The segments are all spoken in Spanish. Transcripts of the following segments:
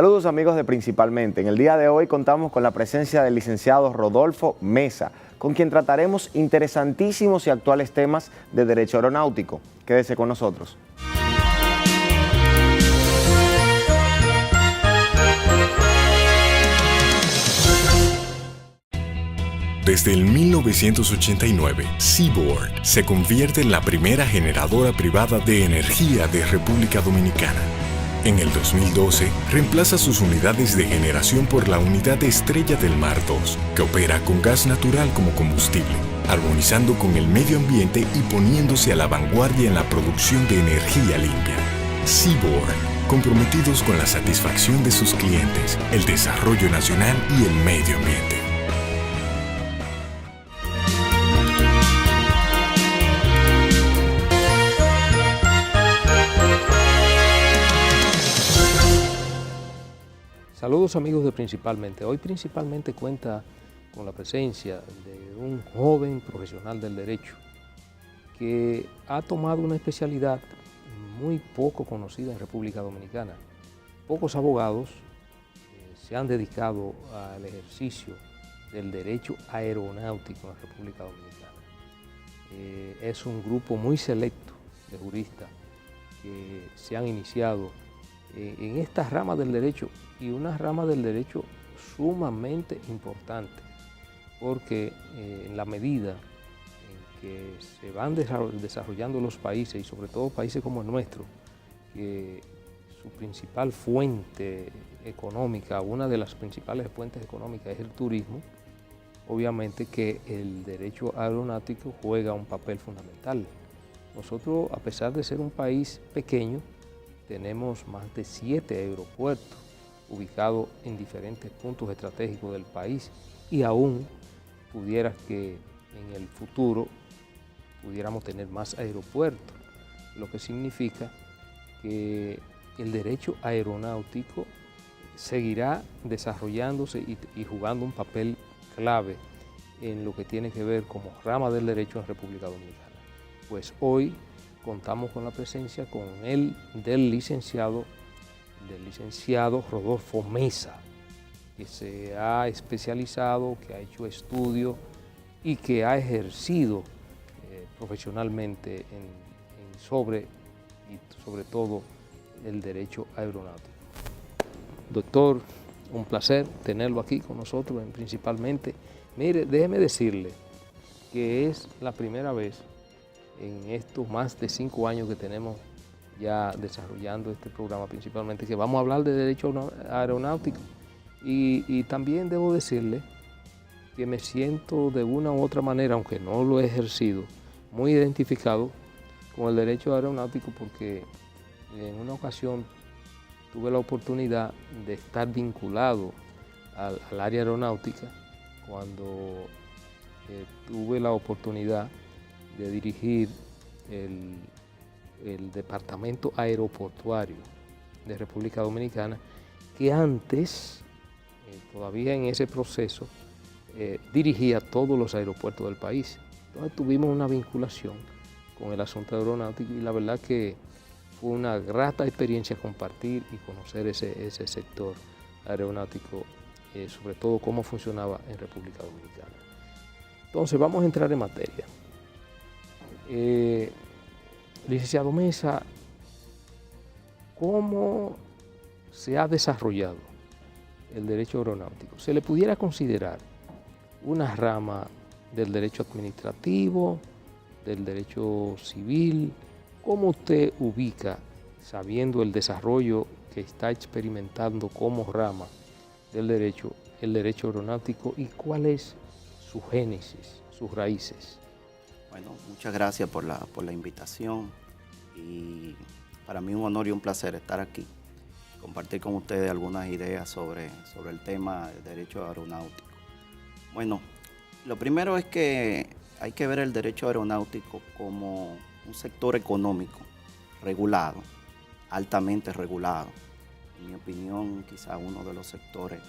Saludos amigos de Principalmente. En el día de hoy contamos con la presencia del licenciado Rodolfo Mesa, con quien trataremos interesantísimos y actuales temas de derecho aeronáutico. Quédese con nosotros. Desde el 1989, Seaboard se convierte en la primera generadora privada de energía de República Dominicana. En el 2012, reemplaza sus unidades de generación por la unidad Estrella del Mar 2, que opera con gas natural como combustible, armonizando con el medio ambiente y poniéndose a la vanguardia en la producción de energía limpia. Seaboard, comprometidos con la satisfacción de sus clientes, el desarrollo nacional y el medio ambiente. Saludos amigos de Principalmente. Hoy Principalmente cuenta con la presencia de un joven profesional del derecho que ha tomado una especialidad muy poco conocida en República Dominicana. Pocos abogados se han dedicado al ejercicio del derecho aeronáutico en la República Dominicana. Es un grupo muy selecto de juristas que se han iniciado en esta rama del derecho, y una rama del derecho sumamente importante, porque en la medida en que se van desarrollando los países, y sobre todo países como el nuestro, que su principal fuente económica, una de las principales fuentes económicas es el turismo, obviamente que el derecho aeronáutico juega un papel fundamental. Nosotros, a pesar de ser un país pequeño, tenemos más de 7 aeropuertos ubicados en diferentes puntos estratégicos del país, y aún pudiera que en el futuro pudiéramos tener más aeropuertos, lo que significa que el derecho aeronáutico seguirá desarrollándose y jugando un papel clave en lo que tiene que ver como rama del derecho en República Dominicana. Pues hoy contamos con la presencia del licenciado Rodolfo Mesa, que se ha especializado, que ha hecho estudios y que ha ejercido profesionalmente sobre todo el derecho aeronáutico. Doctor, un placer tenerlo aquí con nosotros Principalmente. Mire, déjeme decirle que es la primera vez en estos más de 5 años que tenemos ya desarrollando este programa Principalmente, que vamos a hablar de derecho aeronáutico, y también debo decirle que me siento de una u otra manera, aunque no lo he ejercido, muy identificado con el derecho aeronáutico, porque en una ocasión tuve la oportunidad de estar vinculado al área aeronáutica cuando tuve la oportunidad de dirigir el Departamento Aeroportuario de República Dominicana, que antes, todavía en ese proceso, dirigía todos los aeropuertos del país. Entonces tuvimos una vinculación con el asunto aeronáutico, y la verdad que fue una grata experiencia compartir y conocer ese sector aeronáutico, sobre todo cómo funcionaba en República Dominicana. Entonces vamos a entrar en materia. Licenciado Mesa, ¿cómo se ha desarrollado el derecho aeronáutico? ¿Se le pudiera considerar una rama del derecho administrativo, del derecho civil? ¿Cómo usted ubica, sabiendo el desarrollo que está experimentando como rama del derecho, el derecho aeronáutico, y cuál es su génesis, sus raíces? Bueno, muchas gracias por la invitación, y para mí un honor y un placer estar aquí, compartir con ustedes algunas ideas sobre el tema del derecho aeronáutico. Bueno, lo primero es que hay que ver el derecho aeronáutico como un sector económico regulado, altamente regulado. En mi opinión, quizá uno de los sectores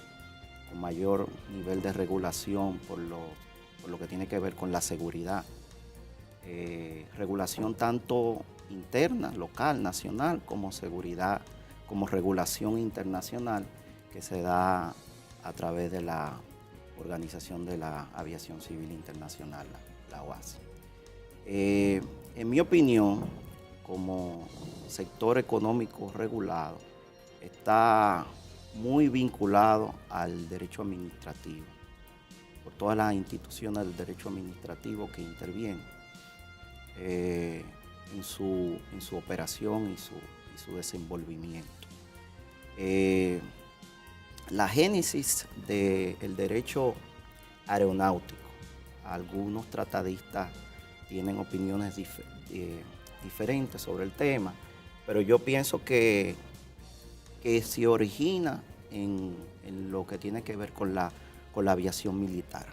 con mayor nivel de regulación por lo que tiene que ver con la seguridad. Regulación tanto interna, local, nacional, como seguridad, como regulación internacional, que se da a través de la Organización de la Aviación Civil Internacional, la OACI. En mi opinión, como sector económico regulado, está muy vinculado al derecho administrativo, por todas las instituciones del derecho administrativo que intervienen en su operación y su desenvolvimiento. La génesis del derecho aeronáutico, algunos tratadistas tienen opiniones diferentes sobre el tema, pero yo pienso que se origina en lo que tiene que ver con la aviación militar.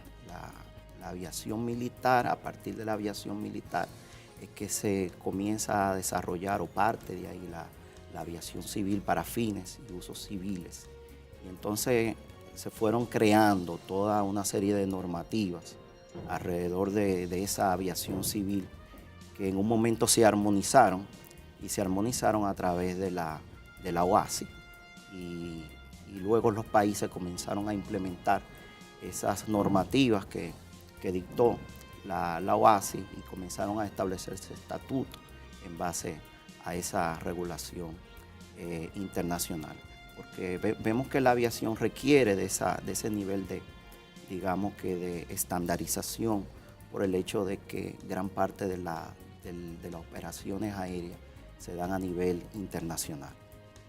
La aviación militar, a partir de la aviación militar, es que se comienza a desarrollar, o parte de ahí, la aviación civil para fines y usos civiles. Y entonces se fueron creando toda una serie de normativas alrededor de esa aviación civil, que en un momento se armonizaron, y se armonizaron a través de la OACI, y luego los países comenzaron a implementar esas normativas que dictó la OACI, y comenzaron a establecerse estatutos en base a esa regulación internacional. Porque vemos que la aviación requiere de ese nivel de estandarización, por el hecho de que gran parte de las operaciones aéreas se dan a nivel internacional.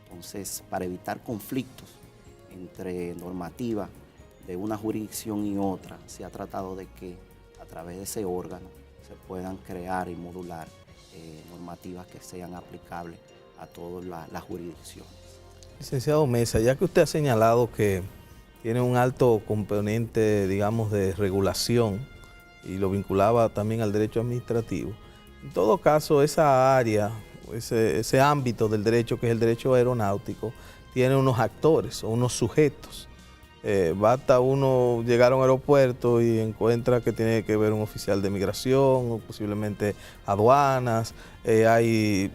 Entonces, para evitar conflictos entre normativas de una jurisdicción y otra, se ha tratado de que a través de ese órgano se puedan crear y modular normativas que sean aplicables a todas las jurisdicciones. Licenciado Mesa, ya que usted ha señalado que tiene un alto componente, digamos, de regulación, y lo vinculaba también al derecho administrativo, en todo caso, esa área, ese ámbito del derecho, que es el derecho aeronáutico, tiene unos actores o unos sujetos. Basta uno llegar a un aeropuerto y encuentra que tiene que ver un oficial de migración, o posiblemente aduanas, hay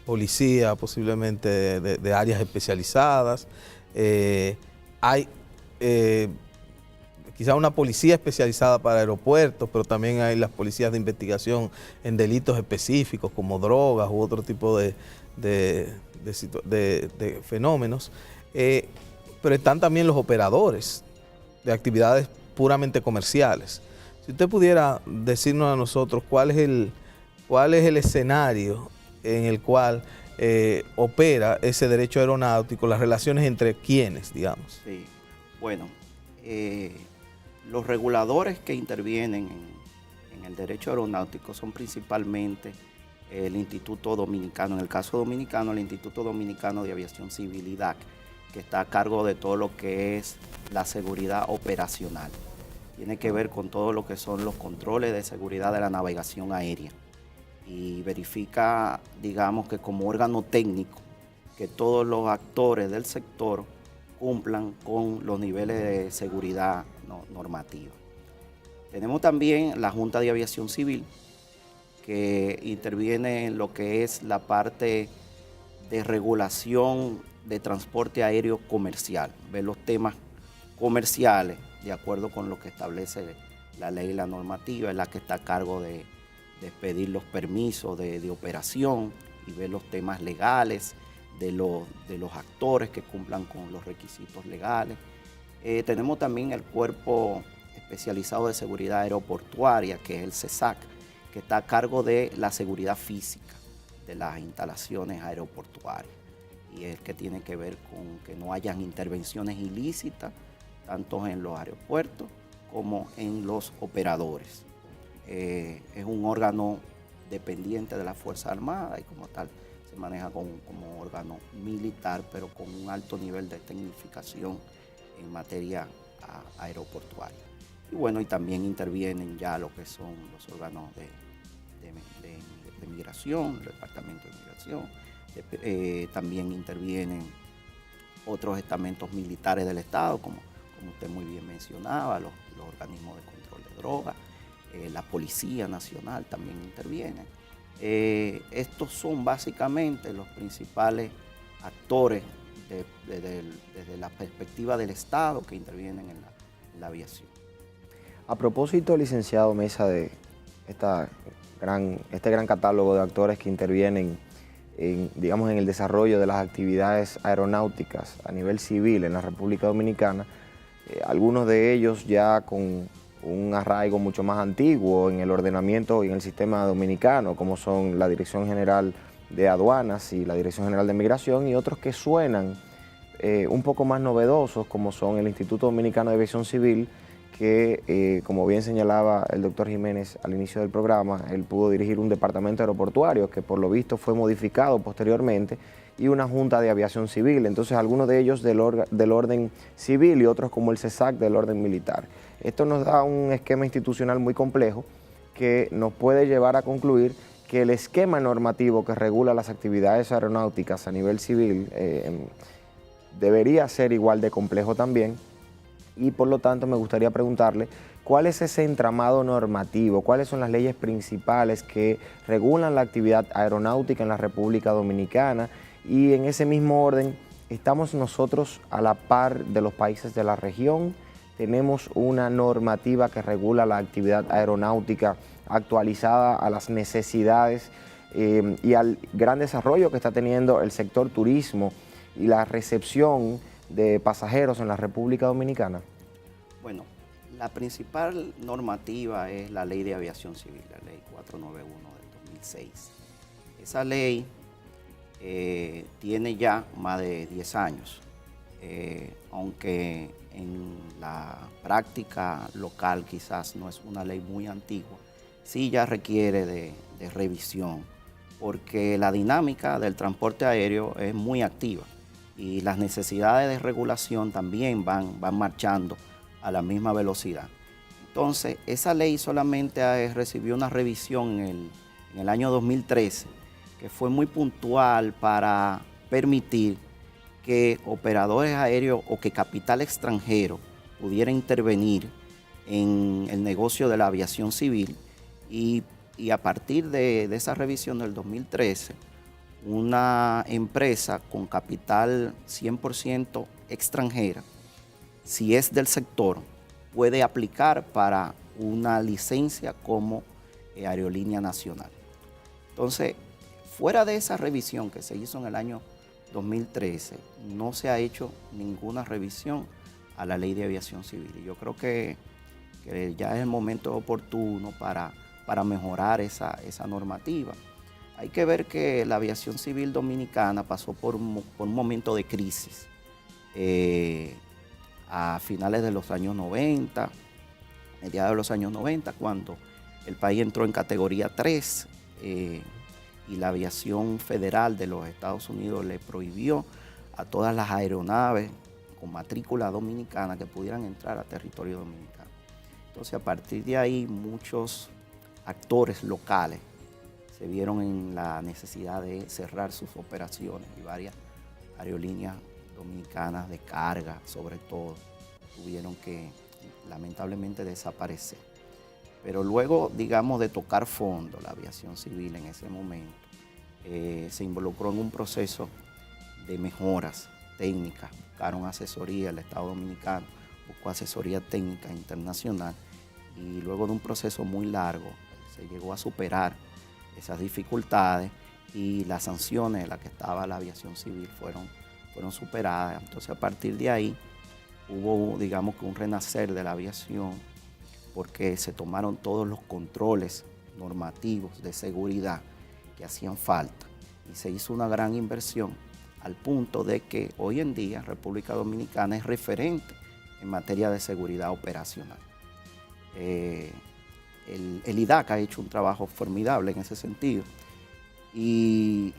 policía posiblemente de áreas especializadas, hay quizá una policía especializada para aeropuertos, pero también hay las policías de investigación en delitos específicos como drogas u otro tipo de fenómenos. Pero están también los operadores de actividades puramente comerciales. Si usted pudiera decirnos a nosotros cuál es el escenario en el cual opera ese derecho aeronáutico, las relaciones entre quiénes, digamos. Sí, bueno, los reguladores que intervienen en el derecho aeronáutico son principalmente el Instituto Dominicano, en el caso dominicano, el Instituto Dominicano de Aviación Civil, IDAC, que está a cargo de todo lo que es la seguridad operacional. Tiene que ver con todo lo que son los controles de seguridad de la navegación aérea, y verifica, digamos, que como órgano técnico, que todos los actores del sector cumplan con los niveles de seguridad normativa. Tenemos también la Junta de Aviación Civil, que interviene en lo que es la parte de regulación de transporte aéreo comercial, ver los temas comerciales de acuerdo con lo que establece la ley y la normativa, es la que está a cargo de pedir los permisos de operación, y ver los temas legales de los actores que cumplan con los requisitos legales. Tenemos también el Cuerpo Especializado de Seguridad Aeroportuaria, que es el CESAC, que está a cargo de la seguridad física de las instalaciones aeroportuarias, y es que tiene que ver con que no hayan intervenciones ilícitas, tanto en los aeropuertos como en los operadores. Es un órgano dependiente de la Fuerza Armada, y como tal se maneja como órgano militar, pero con un alto nivel de tecnificación en materia aeroportuaria. Y bueno, y también intervienen ya lo que son los órganos de migración, el Departamento de Migración. También intervienen otros estamentos militares del Estado, como usted muy bien mencionaba, los organismos de control de drogas, la Policía Nacional también interviene. Estos son básicamente los principales actores desde la perspectiva del Estado que intervienen en la aviación. A propósito, licenciado Mesa, de este gran catálogo de actores que intervienen digamos, en el desarrollo de las actividades aeronáuticas a nivel civil en la República Dominicana, algunos de ellos ya con un arraigo mucho más antiguo en el ordenamiento y en el sistema dominicano, como son la Dirección General de Aduanas y la Dirección General de Migración, y otros que suenan un poco más novedosos, como son el Instituto Dominicano de Aviación Civil, que como bien señalaba el doctor Jiménez al inicio del programa, él pudo dirigir un departamento aeroportuario que por lo visto fue modificado posteriormente, y una junta de aviación civil. Entonces algunos de ellos del orden civil y otros como el CESAC del orden militar. Esto nos da un esquema institucional muy complejo que nos puede llevar a concluir que el esquema normativo que regula las actividades aeronáuticas a nivel civil debería ser igual de complejo también. Y por lo tanto me gustaría preguntarle cuál es ese entramado normativo, cuáles son las leyes principales que regulan la actividad aeronáutica en la República Dominicana, y en ese mismo orden, ¿estamos nosotros a la par de los países de la región? ¿Tenemos una normativa que regula la actividad aeronáutica actualizada a las necesidades y al gran desarrollo que está teniendo el sector turismo y la recepción de pasajeros en la República Dominicana? Bueno, la principal normativa es la Ley de Aviación Civil, la Ley 491 del 2006. Esa ley tiene ya más de 10 años, aunque en la práctica local quizás no es una ley muy antigua, sí ya requiere de revisión, porque la dinámica del transporte aéreo es muy activa y las necesidades de regulación también van marchando a la misma velocidad. Entonces, esa ley solamente recibió una revisión en el año 2013, que fue muy puntual para permitir que operadores aéreos o que capital extranjero pudiera intervenir en el negocio de la aviación civil, y a partir de esa revisión del 2013, una empresa con capital 100% extranjera, si es del sector, puede aplicar para una licencia como aerolínea nacional. Entonces, fuera de esa revisión que se hizo en el año 2013, no se ha hecho ninguna revisión a la Ley de Aviación Civil. Y yo creo que ya es el momento oportuno para mejorar esa normativa. Hay que ver que la aviación civil dominicana pasó por un momento de crisis a finales de los años 90, mediados de los años 90, cuando el país entró en categoría 3 y la aviación federal de los Estados Unidos le prohibió a todas las aeronaves con matrícula dominicana que pudieran entrar a territorio dominicano. Entonces, a partir de ahí, muchos actores locales se vieron en la necesidad de cerrar sus operaciones, y varias aerolíneas dominicanas de carga, sobre todo, tuvieron que lamentablemente desaparecer. Pero luego, digamos, de tocar fondo la aviación civil en ese momento, se involucró en un proceso de mejoras técnicas, buscaron asesoría, el Estado Dominicano buscó asesoría técnica internacional, y luego de un proceso muy largo se llegó a superar esas dificultades, y las sanciones en las que estaba la aviación civil fueron superadas. Entonces, a partir de ahí hubo, digamos, que un renacer de la aviación, porque se tomaron todos los controles normativos de seguridad que hacían falta, y se hizo una gran inversión al punto de que hoy en día República Dominicana es referente en materia de seguridad operacional. El IDAC ha hecho un trabajo formidable en ese sentido, y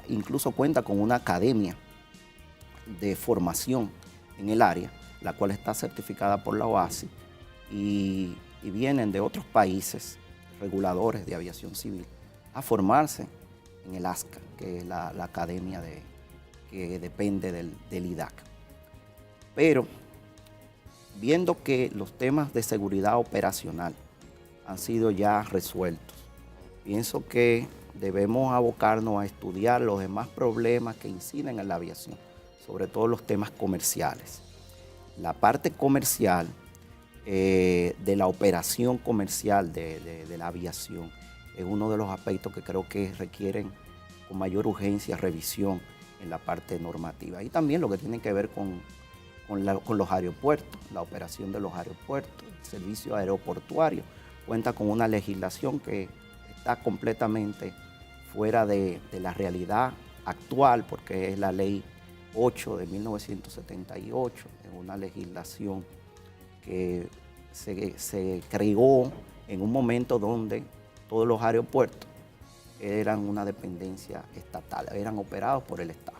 incluso cuenta con una academia de formación en el área, la cual está certificada por la OASI, y vienen de otros países reguladores de aviación civil a formarse en el ASCA, que es la academia que depende del IDAC. Pero viendo que los temas de seguridad operacional han sido ya resueltos, pienso que debemos abocarnos a estudiar los demás problemas que inciden en la aviación, sobre todo los temas comerciales. La parte comercial de la operación comercial de la aviación es uno de los aspectos que creo que requieren con mayor urgencia revisión en la parte normativa. Y también lo que tiene que ver con los aeropuertos, la operación de los aeropuertos, el servicio aeroportuario, cuenta con una legislación que está completamente fuera de la realidad actual, porque es la Ley 8 de 1978, es una legislación que se creó en un momento donde todos los aeropuertos eran una dependencia estatal, eran operados por el Estado.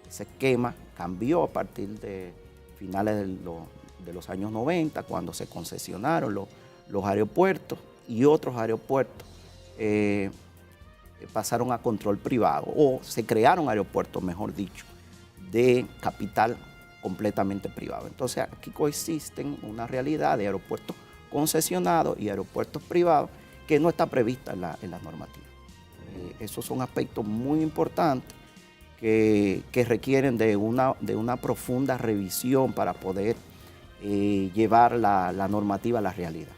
Ese esquema cambió a partir de finales de los años 90, cuando se concesionaron los aeropuertos y otros aeropuertos pasaron a control privado, o se crearon aeropuertos, mejor dicho, de capital completamente privado. Entonces aquí coexisten una realidad de aeropuertos concesionados y aeropuertos privados que no está prevista en la normativa. Esos son aspectos muy importantes que requieren de una profunda revisión para poder llevar la normativa a la realidad.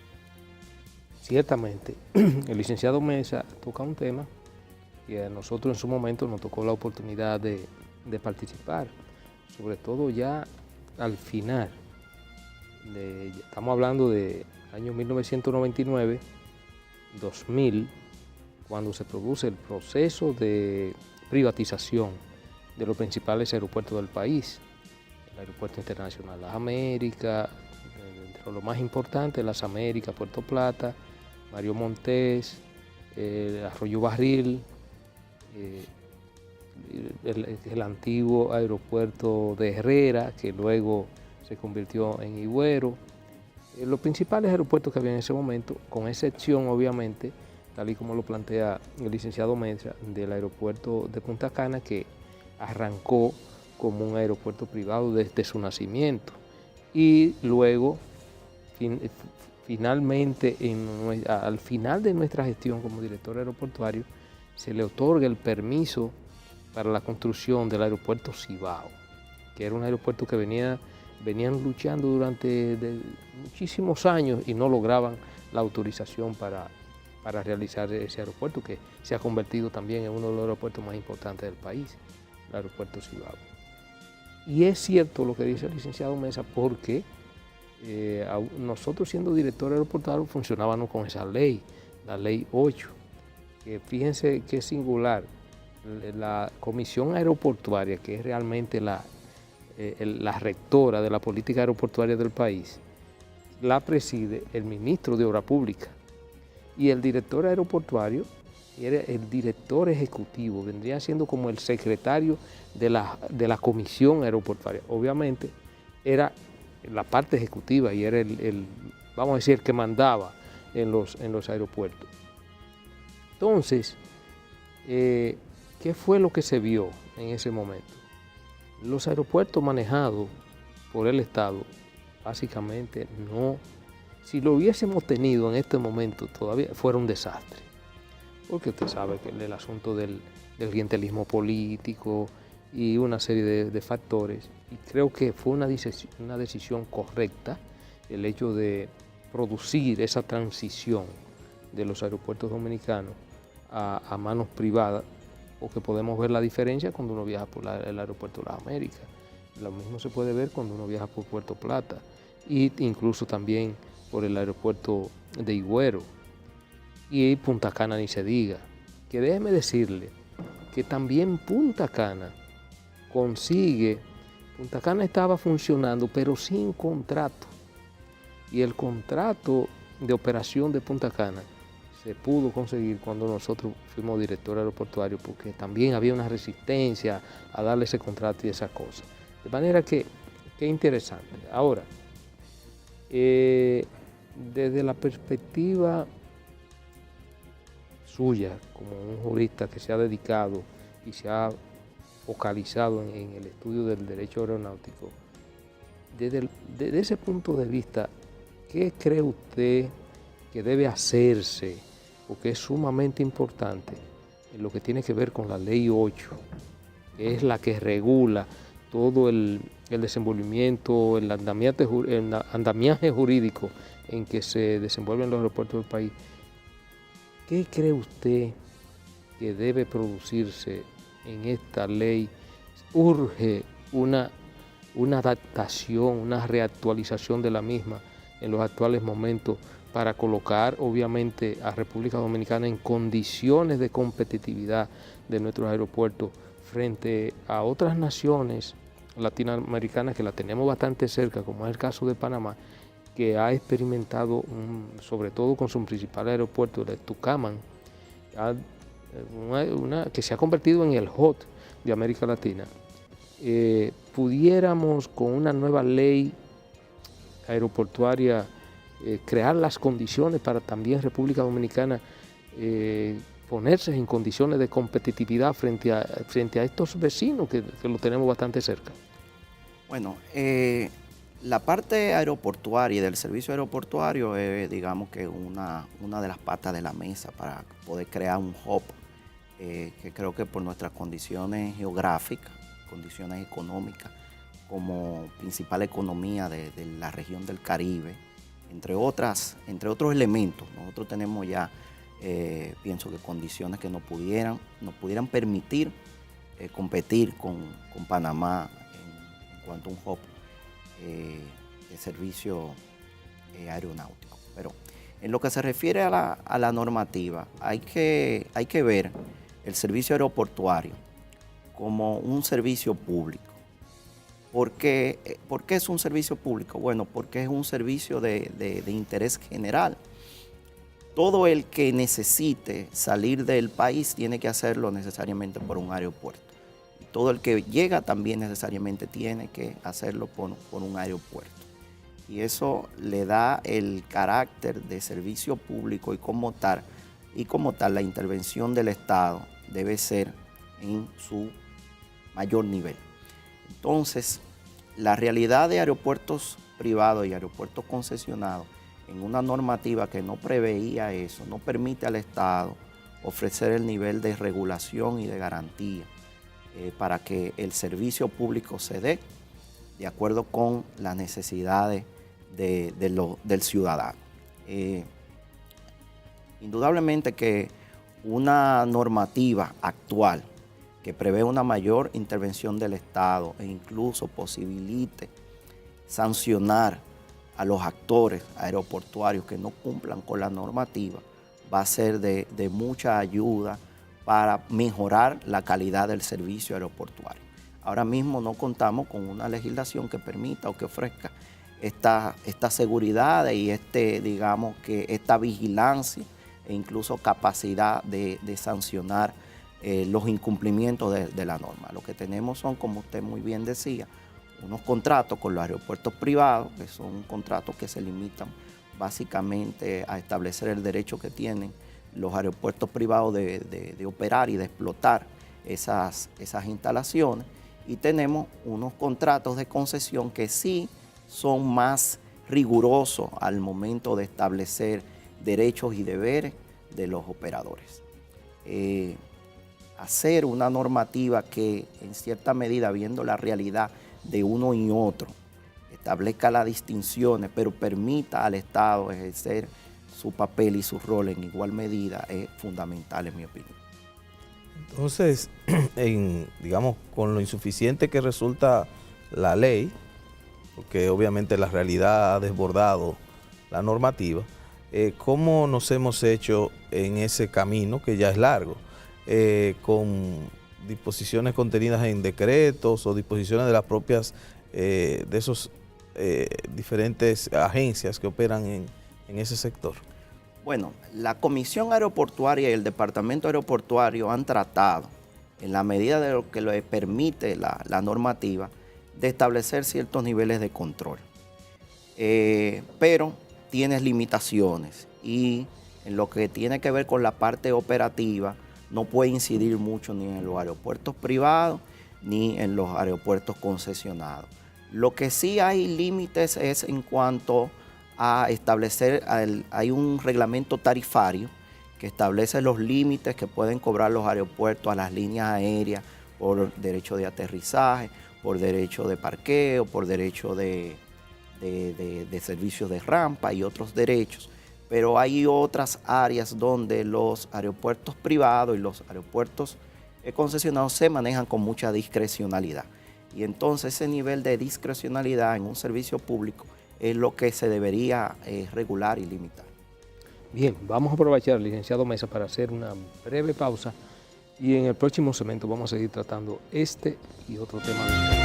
Ciertamente, el licenciado Mesa toca un tema que a nosotros en su momento nos tocó la oportunidad de participar, sobre todo ya al final. Estamos hablando de año 1999, 2000, cuando se produce el proceso de privatización de los principales aeropuertos del país. El Aeropuerto Internacional Las Américas, entre los más importantes, Las Américas, Puerto Plata, Mario Montés, Arroyo Barril, el antiguo aeropuerto de Herrera, que luego se convirtió en Higüero. Los principales aeropuertos que había en ese momento, con excepción obviamente, tal y como lo plantea el licenciado Mesa, del aeropuerto de Punta Cana, que arrancó como un aeropuerto privado desde su nacimiento. Y luego, finalmente, al final de nuestra gestión como director aeroportuario, se le otorga el permiso para la construcción del aeropuerto Cibao, que era un aeropuerto que venían luchando durante muchísimos años y no lograban la autorización para realizar ese aeropuerto, que se ha convertido también en uno de los aeropuertos más importantes del país, el aeropuerto Cibao. Y es cierto lo que dice el licenciado Mesa, porque nosotros, siendo director aeroportuario, funcionábamos con esa ley, la Ley 8, que fíjense qué singular. La Comisión Aeroportuaria, que es realmente la rectora de la política aeroportuaria del país, la preside el ministro de Obra Pública, y el director aeroportuario era el director ejecutivo, vendría siendo como el secretario de la Comisión Aeroportuaria. Obviamente era la parte ejecutiva y era vamos a decir, que mandaba en los aeropuertos. Entonces, ¿qué fue lo que se vio en ese momento? Los aeropuertos manejados por el Estado, básicamente no, si lo hubiésemos tenido en este momento, todavía fuera un desastre. Porque usted sabe que el asunto del clientelismo político y una serie de factores, y creo que fue una decisión correcta el hecho de producir esa transición de los aeropuertos dominicanos a manos privadas, porque podemos ver la diferencia cuando uno viaja por el aeropuerto de las Américas. Lo mismo se puede ver cuando uno viaja por Puerto Plata, e incluso también por el aeropuerto de Higüero, y Punta Cana ni se diga. Que déjeme decirle que también Punta Cana estaba funcionando pero sin contrato, y el contrato de operación de Punta Cana se pudo conseguir cuando nosotros fuimos director aeroportuario, porque también había una resistencia a darle ese contrato y esas cosas. De manera que, qué interesante. Ahora, desde la perspectiva suya, como un jurista que se ha dedicado y se ha focalizado en el estudio del derecho aeronáutico, desde ese punto de vista, ¿qué cree usted que debe hacerse, porque es sumamente importante, en lo que tiene que ver con la Ley 8, que es la que regula todo el desenvolvimiento, el andamiaje jurídico en que se desenvuelven los aeropuertos del país, ¿qué cree usted que debe producirse en esta ley? ¿Urge una adaptación, una reactualización de la misma en los actuales momentos para colocar obviamente a República Dominicana en condiciones de competitividad de nuestros aeropuertos frente a otras naciones latinoamericanas que la tenemos bastante cerca, como es el caso de Panamá, que ha experimentado, sobre todo con su principal aeropuerto, el de Tucumán, que se ha convertido en el hub de América Latina? Pudiéramos con una nueva ley aeroportuaria crear las condiciones para también República Dominicana ponerse en condiciones de competitividad frente a estos vecinos que lo tenemos bastante cerca. Bueno, la parte aeroportuaria y del servicio aeroportuario es, digamos que una de las patas de la mesa para poder crear un hub que creo que por nuestras condiciones geográficas, condiciones económicas, como principal economía de la región del Caribe, entre otros elementos, nosotros tenemos ya, pienso que condiciones que nos pudieran permitir competir con Panamá en cuanto a un hub de servicio aeronáutico. Pero en lo que se refiere a la normativa, hay que ver el servicio aeroportuario como un servicio público. ¿Por qué es un servicio público? Bueno, porque es un servicio de interés general. Todo el que necesite salir del país tiene que hacerlo necesariamente por un aeropuerto. Y todo el que llega también necesariamente tiene que hacerlo por un aeropuerto. Y eso le da el carácter de servicio público y como tal la intervención del Estado debe ser en su mayor nivel. Entonces, la realidad de aeropuertos privados y aeropuertos concesionados en una normativa que no preveía eso, no permite al Estado ofrecer el nivel de regulación y de garantía para que el servicio público se dé de acuerdo con las necesidades del ciudadano. Indudablemente que una normativa actual que prevé una mayor intervención del Estado e incluso posibilite sancionar a los actores aeroportuarios que no cumplan con la normativa, va a ser de mucha ayuda para mejorar la calidad del servicio aeroportuario. Ahora mismo no contamos con una legislación que permita o que ofrezca esta seguridad y digamos que esta vigilancia e incluso capacidad de sancionar los incumplimientos de la norma. Lo que tenemos son, como usted muy bien decía, unos contratos con los aeropuertos privados, que son contratos que se limitan básicamente a establecer el derecho que tienen los aeropuertos privados de operar y de explotar esas instalaciones. Y tenemos unos contratos de concesión que sí son más rigurosos al momento de establecer derechos y deberes de los operadores. Hacer una normativa que en cierta medida, viendo la realidad de uno y otro, establezca las distinciones, pero permita al Estado ejercer su papel y su rol en igual medida, es fundamental en mi opinión. Entonces, digamos, con lo insuficiente que resulta la ley, porque obviamente la realidad ha desbordado la normativa, ¿cómo nos hemos hecho en ese camino que ya es largo? Con disposiciones contenidas en decretos o disposiciones de las propias, de esos diferentes agencias que operan en ese sector. Bueno, la Comisión Aeroportuaria y el Departamento Aeroportuario han tratado, en la medida de lo que le permite la normativa, de establecer ciertos niveles de control. Pero tiene limitaciones y en lo que tiene que ver con la parte operativa, no puede incidir mucho ni en los aeropuertos privados ni en los aeropuertos concesionados. Lo que sí hay límites es en cuanto a establecer, hay un reglamento tarifario que establece los límites que pueden cobrar los aeropuertos a las líneas aéreas por derecho de aterrizaje, por derecho de parqueo, por derecho de servicios de rampa y otros derechos, pero hay otras áreas donde los aeropuertos privados y los aeropuertos concesionados se manejan con mucha discrecionalidad. Y entonces ese nivel de discrecionalidad en un servicio público es lo que se debería regular y limitar. Bien, vamos a aprovechar, licenciado Mesa, para hacer una breve pausa y en el próximo segmento vamos a seguir tratando este y otro tema de interés.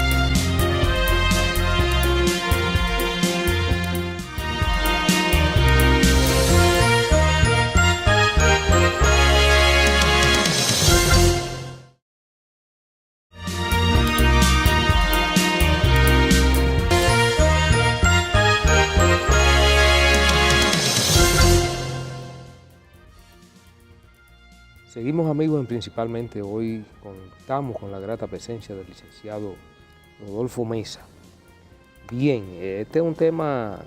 Seguimos, amigos, principalmente hoy contamos con la grata presencia del licenciado Rodolfo Mesa. Bien, este es un tema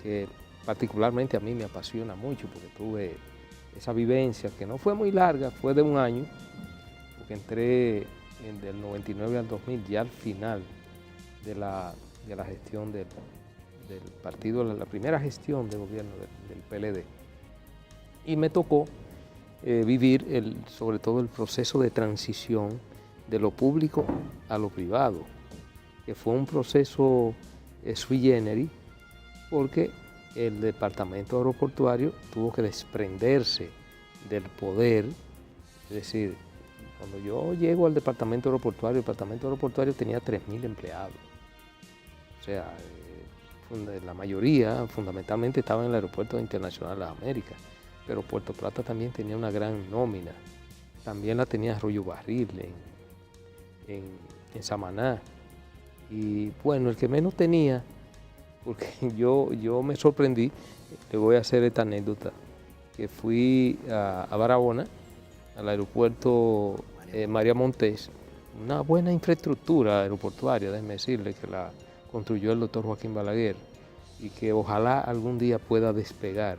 que particularmente a mí me apasiona mucho porque tuve esa vivencia que no fue muy larga, fue de un año, porque entré del 99 al 2000 ya al final de la gestión del partido, la primera gestión de gobierno del PLD. Y me tocó vivir sobre todo el proceso de transición de lo público a lo privado, que fue un proceso sui generis, porque el departamento aeroportuario tuvo que desprenderse del poder. Es decir, cuando yo llego al departamento aeroportuario, el departamento aeroportuario tenía 3.000 empleados. O sea, la mayoría fundamentalmente estaba en el Aeropuerto Internacional de las Américas, pero Puerto Plata también tenía una gran nómina. También la tenía Arroyo Barril en Samaná. Y bueno, el que menos tenía, porque yo me sorprendí, le voy a hacer esta anécdota, que fui a Barahona, al aeropuerto María Montés, una buena infraestructura aeroportuaria, déjeme decirle, que la construyó el doctor Joaquín Balaguer y que ojalá algún día pueda despegar.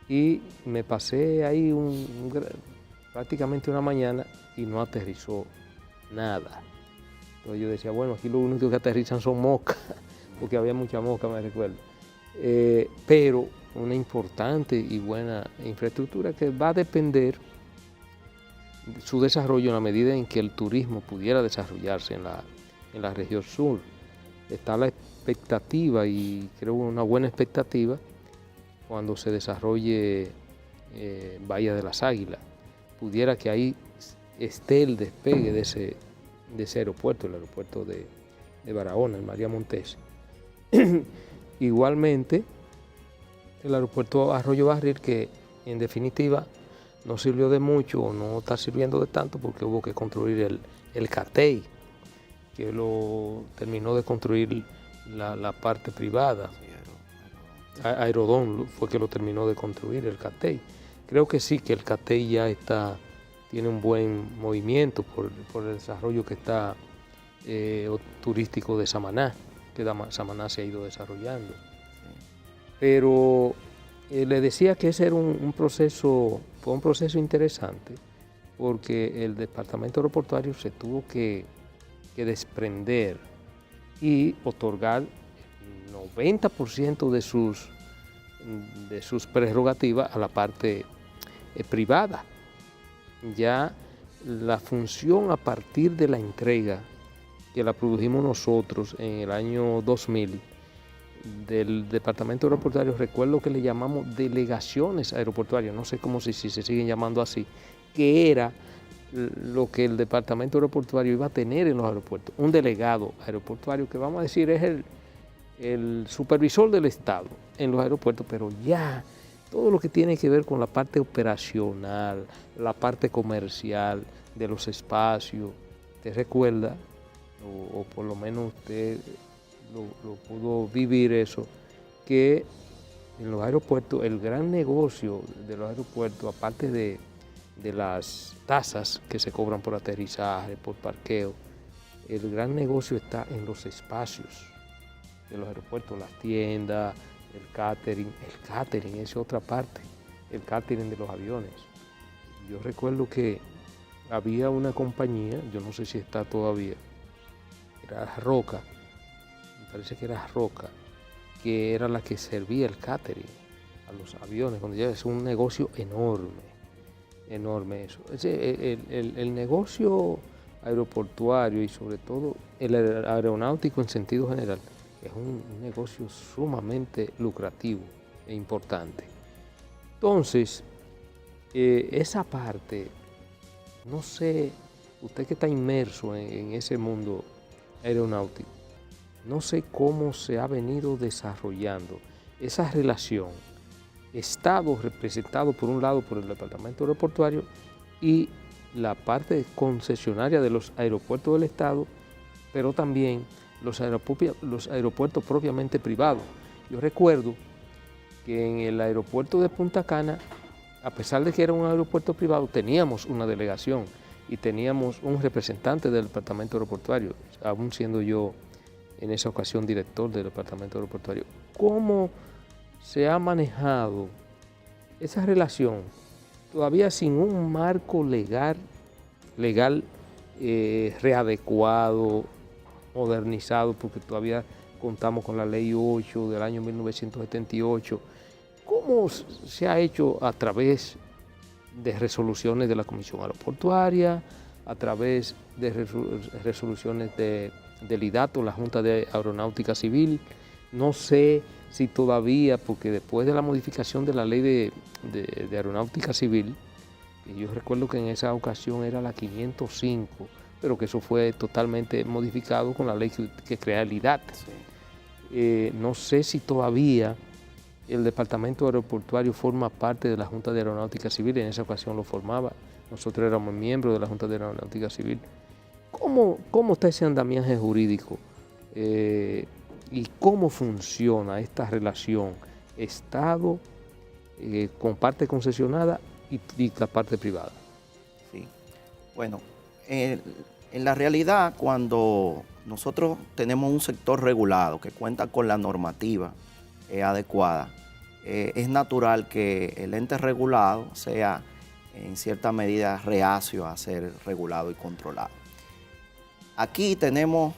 Y me pasé ahí prácticamente una mañana y no aterrizó nada. Entonces yo decía, bueno, aquí lo único que aterrizan son moscas, porque había mucha mosca, me recuerdo. Pero una importante y buena infraestructura que va a depender su desarrollo en la medida en que el turismo pudiera desarrollarse en la región sur. Está la expectativa, y creo una buena expectativa, cuando se desarrolle Bahía de las Águilas. Pudiera que ahí esté el despegue de ese aeropuerto, el aeropuerto de Barahona, el María Montés. Igualmente, el aeropuerto Arroyo Barril, que en definitiva no sirvió de mucho o no está sirviendo de tanto porque hubo que construir el CATEI, que lo terminó de construir la parte privada. Aerodón fue que lo terminó de construir, el CATEI. Creo que sí, que el CATEI ya tiene un buen movimiento por el desarrollo que está turístico de Samaná, que Samaná se ha ido desarrollando. Pero le decía que ese era fue un proceso interesante, porque el departamento aeroportuario se tuvo que desprender y otorgar 90% de sus prerrogativas a la parte privada. Ya la función a partir de la entrega que la produjimos nosotros en el año 2000 del departamento aeroportuario, recuerdo que le llamamos delegaciones aeroportuarias, no sé cómo si se siguen llamando así, que era lo que el departamento aeroportuario iba a tener en los aeropuertos, un delegado aeroportuario que vamos a decir es el supervisor del Estado en los aeropuertos, pero ya todo lo que tiene que ver con la parte operacional, la parte comercial de los espacios, ¿te recuerda? O por lo menos usted lo pudo vivir eso, que en los aeropuertos, el gran negocio de los aeropuertos, aparte de las tasas que se cobran por aterrizaje, por parqueo, el gran negocio está en los espacios de los aeropuertos, las tiendas, el catering es otra parte, el catering de los aviones. Yo recuerdo que había una compañía, yo no sé si está todavía, era Roca, me parece que era Roca, que era la que servía el catering a los aviones. Cuando ya es un negocio enorme, enorme eso. El negocio aeroportuario y sobre todo el aeronáutico en sentido general es un negocio sumamente lucrativo e importante. Entonces, esa parte, no sé, usted que está inmerso en ese mundo aeronáutico, no sé cómo se ha venido desarrollando esa relación, Estado representado por un lado por el Departamento Aeroportuario y la parte concesionaria de los aeropuertos del Estado, pero también los aeropuertos propiamente privados. Yo recuerdo que en el aeropuerto de Punta Cana, a pesar de que era un aeropuerto privado, teníamos una delegación y teníamos un representante del Departamento Aeroportuario, aún siendo yo en esa ocasión director del Departamento Aeroportuario. ¿Cómo se ha manejado esa relación todavía sin un marco legal readecuado, modernizado, porque todavía contamos con la Ley 8 del año 1978? ¿Cómo se ha hecho a través de resoluciones de la Comisión Aeroportuaria, a través de resoluciones del IDATO, la Junta de Aeronáutica Civil? No sé si todavía, porque después de la modificación de la Ley de Aeronáutica Civil, que yo recuerdo que en esa ocasión era la 505, pero que eso fue totalmente modificado con la ley que crea el IDAT. Sí. No sé si todavía el Departamento Aeroportuario forma parte de la Junta de Aeronáutica Civil, en esa ocasión lo formaba, nosotros éramos miembros de la Junta de Aeronáutica Civil. ¿Cómo está ese andamiaje jurídico y cómo funciona esta relación Estado con parte concesionada y la parte privada? Sí, bueno, en la realidad, cuando nosotros tenemos un sector regulado que cuenta con la normativa adecuada, es natural que el ente regulado sea en cierta medida reacio a ser regulado y controlado. Aquí tenemos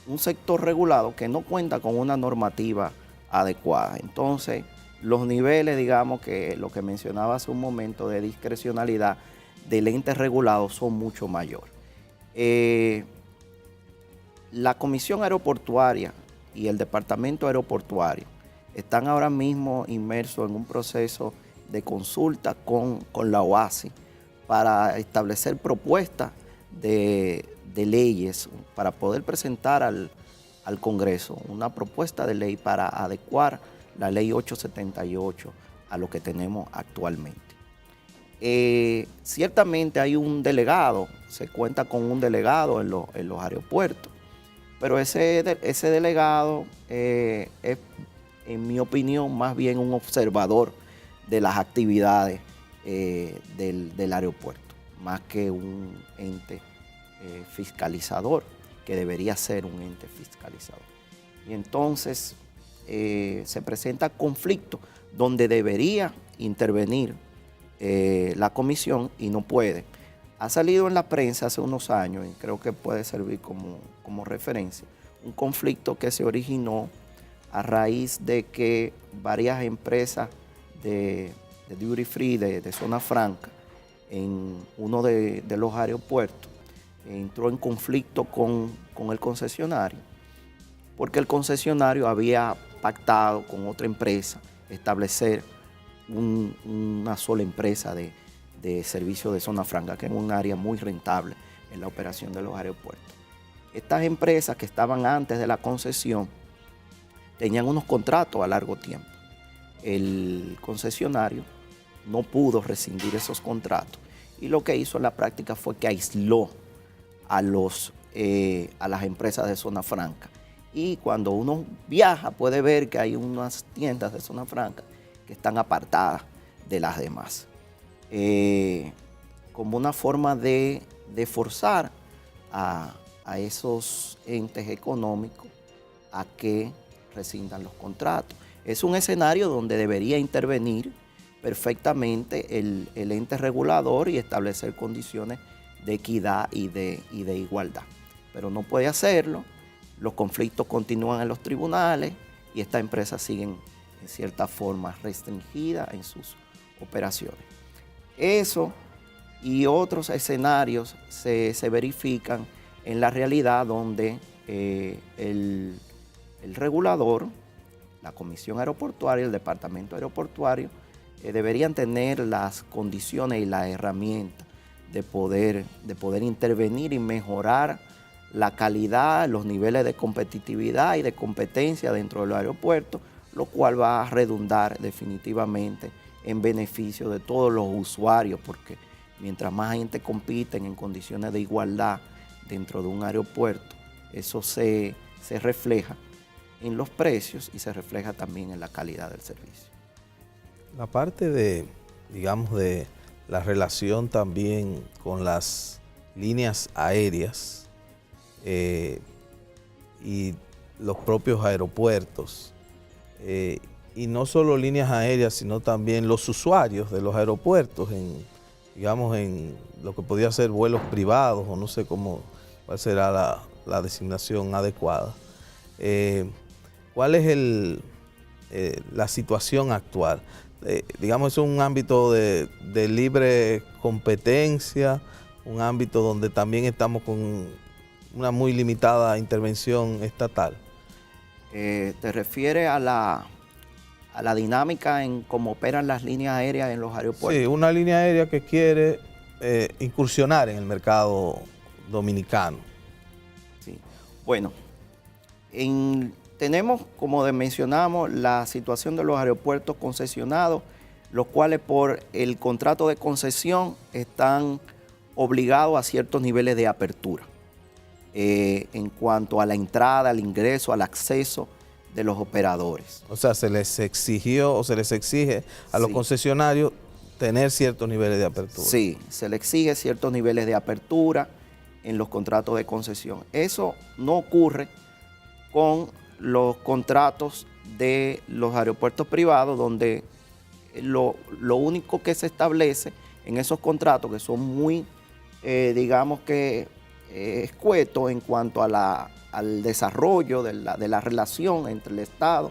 un sector regulado que no cuenta con una normativa adecuada. Entonces, los niveles, digamos, que lo que mencionaba hace un momento de discrecionalidad del ente regulado son mucho mayores. La Comisión Aeroportuaria y el Departamento Aeroportuario están ahora mismo inmersos en un proceso de consulta con la OASI para establecer propuestas de leyes para poder presentar al Congreso una propuesta de ley para adecuar la Ley 878 a lo que tenemos actualmente. Ciertamente hay un delegado, se cuenta con un delegado en los aeropuertos, pero ese delegado es, en mi opinión, más bien un observador de las actividades del aeropuerto, más que un ente fiscalizador, que debería ser un ente fiscalizador. Y entonces se presenta conflicto donde debería intervenir la comisión y no puede. Ha salido en la prensa hace unos años, y creo que puede servir como referencia, un conflicto que se originó a raíz de que varias empresas de duty free, de zona franca, en uno de los aeropuertos, entró en conflicto con el concesionario, porque el concesionario había pactado con otra empresa establecer una sola empresa de servicio de zona franca, que es un área muy rentable en la operación de los aeropuertos. Estas empresas que estaban antes de la concesión tenían unos contratos a largo tiempo. El concesionario no pudo rescindir esos contratos y lo que hizo en la práctica fue que aisló a las empresas de zona franca. Y cuando uno viaja puede ver que hay unas tiendas de zona franca que están apartadas de las demás, como una forma de forzar a esos entes económicos a que rescindan los contratos. Es un escenario donde debería intervenir perfectamente el ente regulador y establecer condiciones de equidad y de igualdad. pero no puede hacerlo, los conflictos continúan en los tribunales y estas empresas siguen en cierta forma restringidas en sus operaciones. Eso y otros escenarios se verifican en la realidad donde el regulador, la Comisión Aeroportuaria, el Departamento Aeroportuario, deberían tener las condiciones y las herramientas de poder intervenir y mejorar la calidad, los niveles de competitividad y de competencia dentro del aeropuerto, lo cual va a redundar definitivamente en beneficio de todos los usuarios, porque mientras más gente compite en condiciones de igualdad dentro de un aeropuerto, eso se refleja en los precios y se refleja también en la calidad del servicio. La parte de, digamos, de la relación también con las líneas aéreas y los propios aeropuertos, y no solo líneas aéreas, sino también los usuarios de los aeropuertos, digamos, en lo que podría ser vuelos privados, o no sé cuál será la designación adecuada. ¿Cuál es la situación actual? Digamos, es un ámbito de libre competencia, un ámbito donde también estamos con una muy limitada intervención estatal. ¿Te refieres a la dinámica en cómo operan las líneas aéreas en los aeropuertos? Sí, una línea aérea que quiere incursionar en el mercado dominicano. Sí. Bueno, tenemos, como mencionamos, la situación de los aeropuertos concesionados, los cuales por el contrato de concesión están obligados a ciertos niveles de apertura en cuanto a la entrada, al ingreso, al acceso de los operadores. O sea, se les exigió o se les exige a los concesionarios tener ciertos niveles de apertura. Sí, se les exige ciertos niveles de apertura en los contratos de concesión. Eso no ocurre con los contratos de los aeropuertos privados, donde lo único que se establece en esos contratos, que son muy, digamos que, escuetos en cuanto a al desarrollo de la relación entre el Estado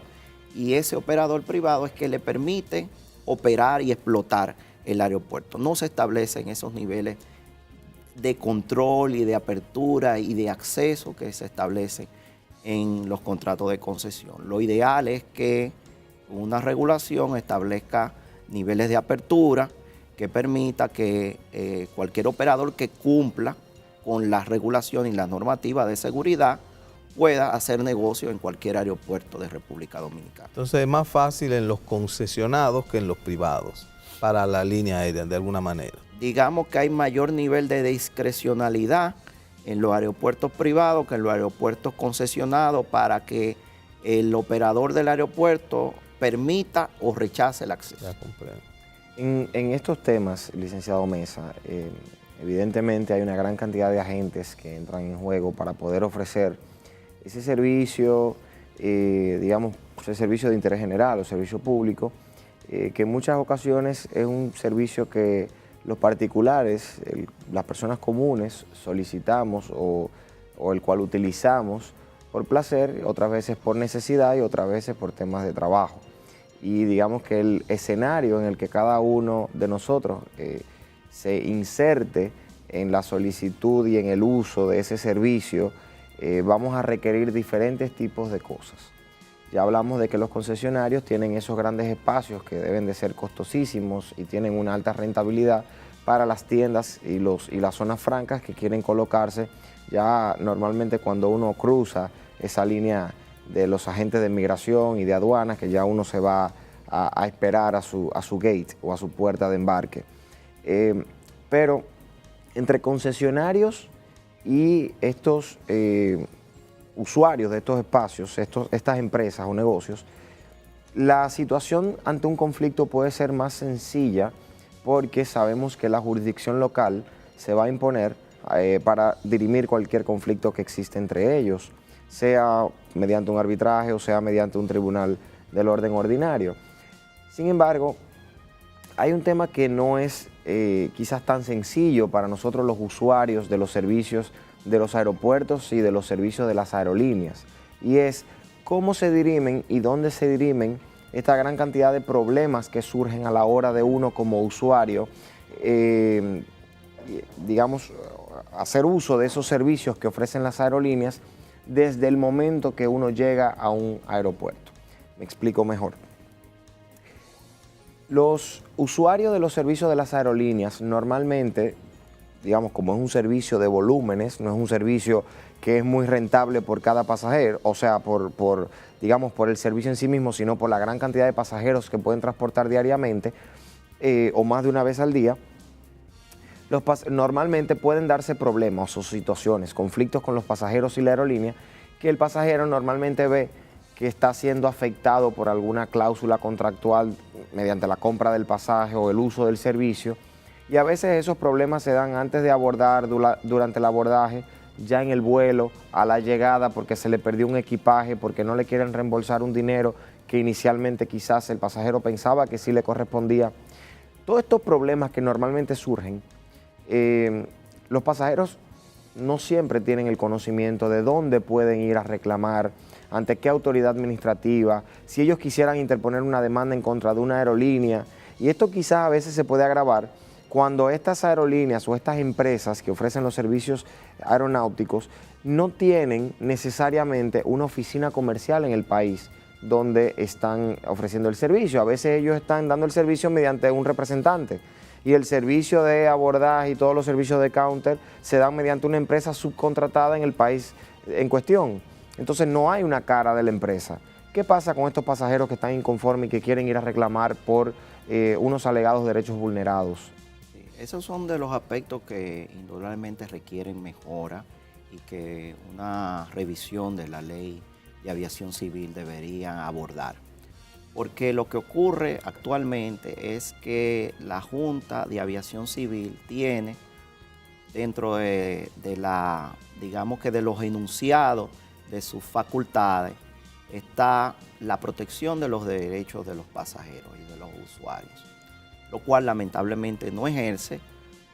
y ese operador privado, es que le permite operar y explotar el aeropuerto. No se establecen esos niveles de control y de apertura y de acceso que se establecen en los contratos de concesión. Lo ideal es que una regulación establezca niveles de apertura que permita que cualquier operador que cumpla con las regulaciones y las normativas de seguridad pueda hacer negocio en cualquier aeropuerto de República Dominicana. Entonces es más fácil en los concesionados que en los privados para la línea aérea, de alguna manera. Digamos que hay mayor nivel de discrecionalidad en los aeropuertos privados que en los aeropuertos concesionados para que el operador del aeropuerto permita o rechace el acceso. Ya comprendo. En estos temas, licenciado Mesa, evidentemente hay una gran cantidad de agentes que entran en juego para poder ofrecer ese servicio, digamos, ese servicio de interés general o servicio público, que en muchas ocasiones es un servicio que los particulares, las personas comunes solicitamos o el cual utilizamos por placer, otras veces por necesidad y otras veces por temas de trabajo. Y digamos que el escenario en el que cada uno de nosotros se inserte en la solicitud y en el uso de ese servicio, vamos a requerir diferentes tipos de cosas. Ya hablamos de que los concesionarios tienen esos grandes espacios que deben de ser costosísimos y tienen una alta rentabilidad para las tiendas y las zonas francas que quieren colocarse ya normalmente cuando uno cruza esa línea de los agentes de migración y de aduanas, que ya uno se va a esperar a su gate o a su puerta de embarque. Pero entre concesionarios y estos usuarios de estos espacios, estas empresas o negocios, la situación ante un conflicto puede ser más sencilla porque sabemos que la jurisdicción local se va a imponer para dirimir cualquier conflicto que existe entre ellos, sea mediante un arbitraje o sea mediante un tribunal del orden ordinario. Sin embargo, hay un tema que no es quizás tan sencillo para nosotros los usuarios de los servicios de los aeropuertos y de los servicios de las aerolíneas, y es cómo se dirimen y dónde se dirimen esta gran cantidad de problemas que surgen a la hora de uno como usuario, digamos, hacer uso de esos servicios que ofrecen las aerolíneas desde el momento que uno llega a un aeropuerto. Me explico mejor. Los usuarios de los servicios de las aerolíneas normalmente, digamos, como es un servicio de volúmenes, no es un servicio que es muy rentable por cada pasajero, o sea, digamos, por el servicio en sí mismo, sino por la gran cantidad de pasajeros que pueden transportar diariamente o más de una vez al día, normalmente pueden darse problemas o situaciones, conflictos con los pasajeros y la aerolínea, que el pasajero normalmente ve que está siendo afectado por alguna cláusula contractual mediante la compra del pasaje o el uso del servicio, y a veces esos problemas se dan antes de abordar, durante el abordaje, ya en el vuelo, a la llegada, porque se le perdió un equipaje, porque no le quieren reembolsar un dinero que inicialmente quizás el pasajero pensaba que sí le correspondía. Todos estos problemas que normalmente surgen, los pasajeros no siempre tienen el conocimiento de dónde pueden ir a reclamar, ante qué autoridad administrativa, si ellos quisieran interponer una demanda en contra de una aerolínea. Y esto quizás a veces se puede agravar cuando estas aerolíneas o estas empresas que ofrecen los servicios aeronáuticos no tienen necesariamente una oficina comercial en el país donde están ofreciendo el servicio. A veces ellos están dando el servicio mediante un representante, y el servicio de abordaje y todos los servicios de counter se dan mediante una empresa subcontratada en el país en cuestión. Entonces no hay una cara de la empresa. ¿Qué pasa con estos pasajeros que están inconformes y que quieren ir a reclamar por unos alegados derechos vulnerados? Sí, esos son de los aspectos que indudablemente requieren mejora y que una revisión de la ley de aviación civil deberían abordar. Porque lo que ocurre actualmente es que la Junta de Aviación Civil tiene dentro de digamos que de los enunciados de sus facultades, está la protección de los derechos de los pasajeros y de los usuarios, lo cual lamentablemente no ejerce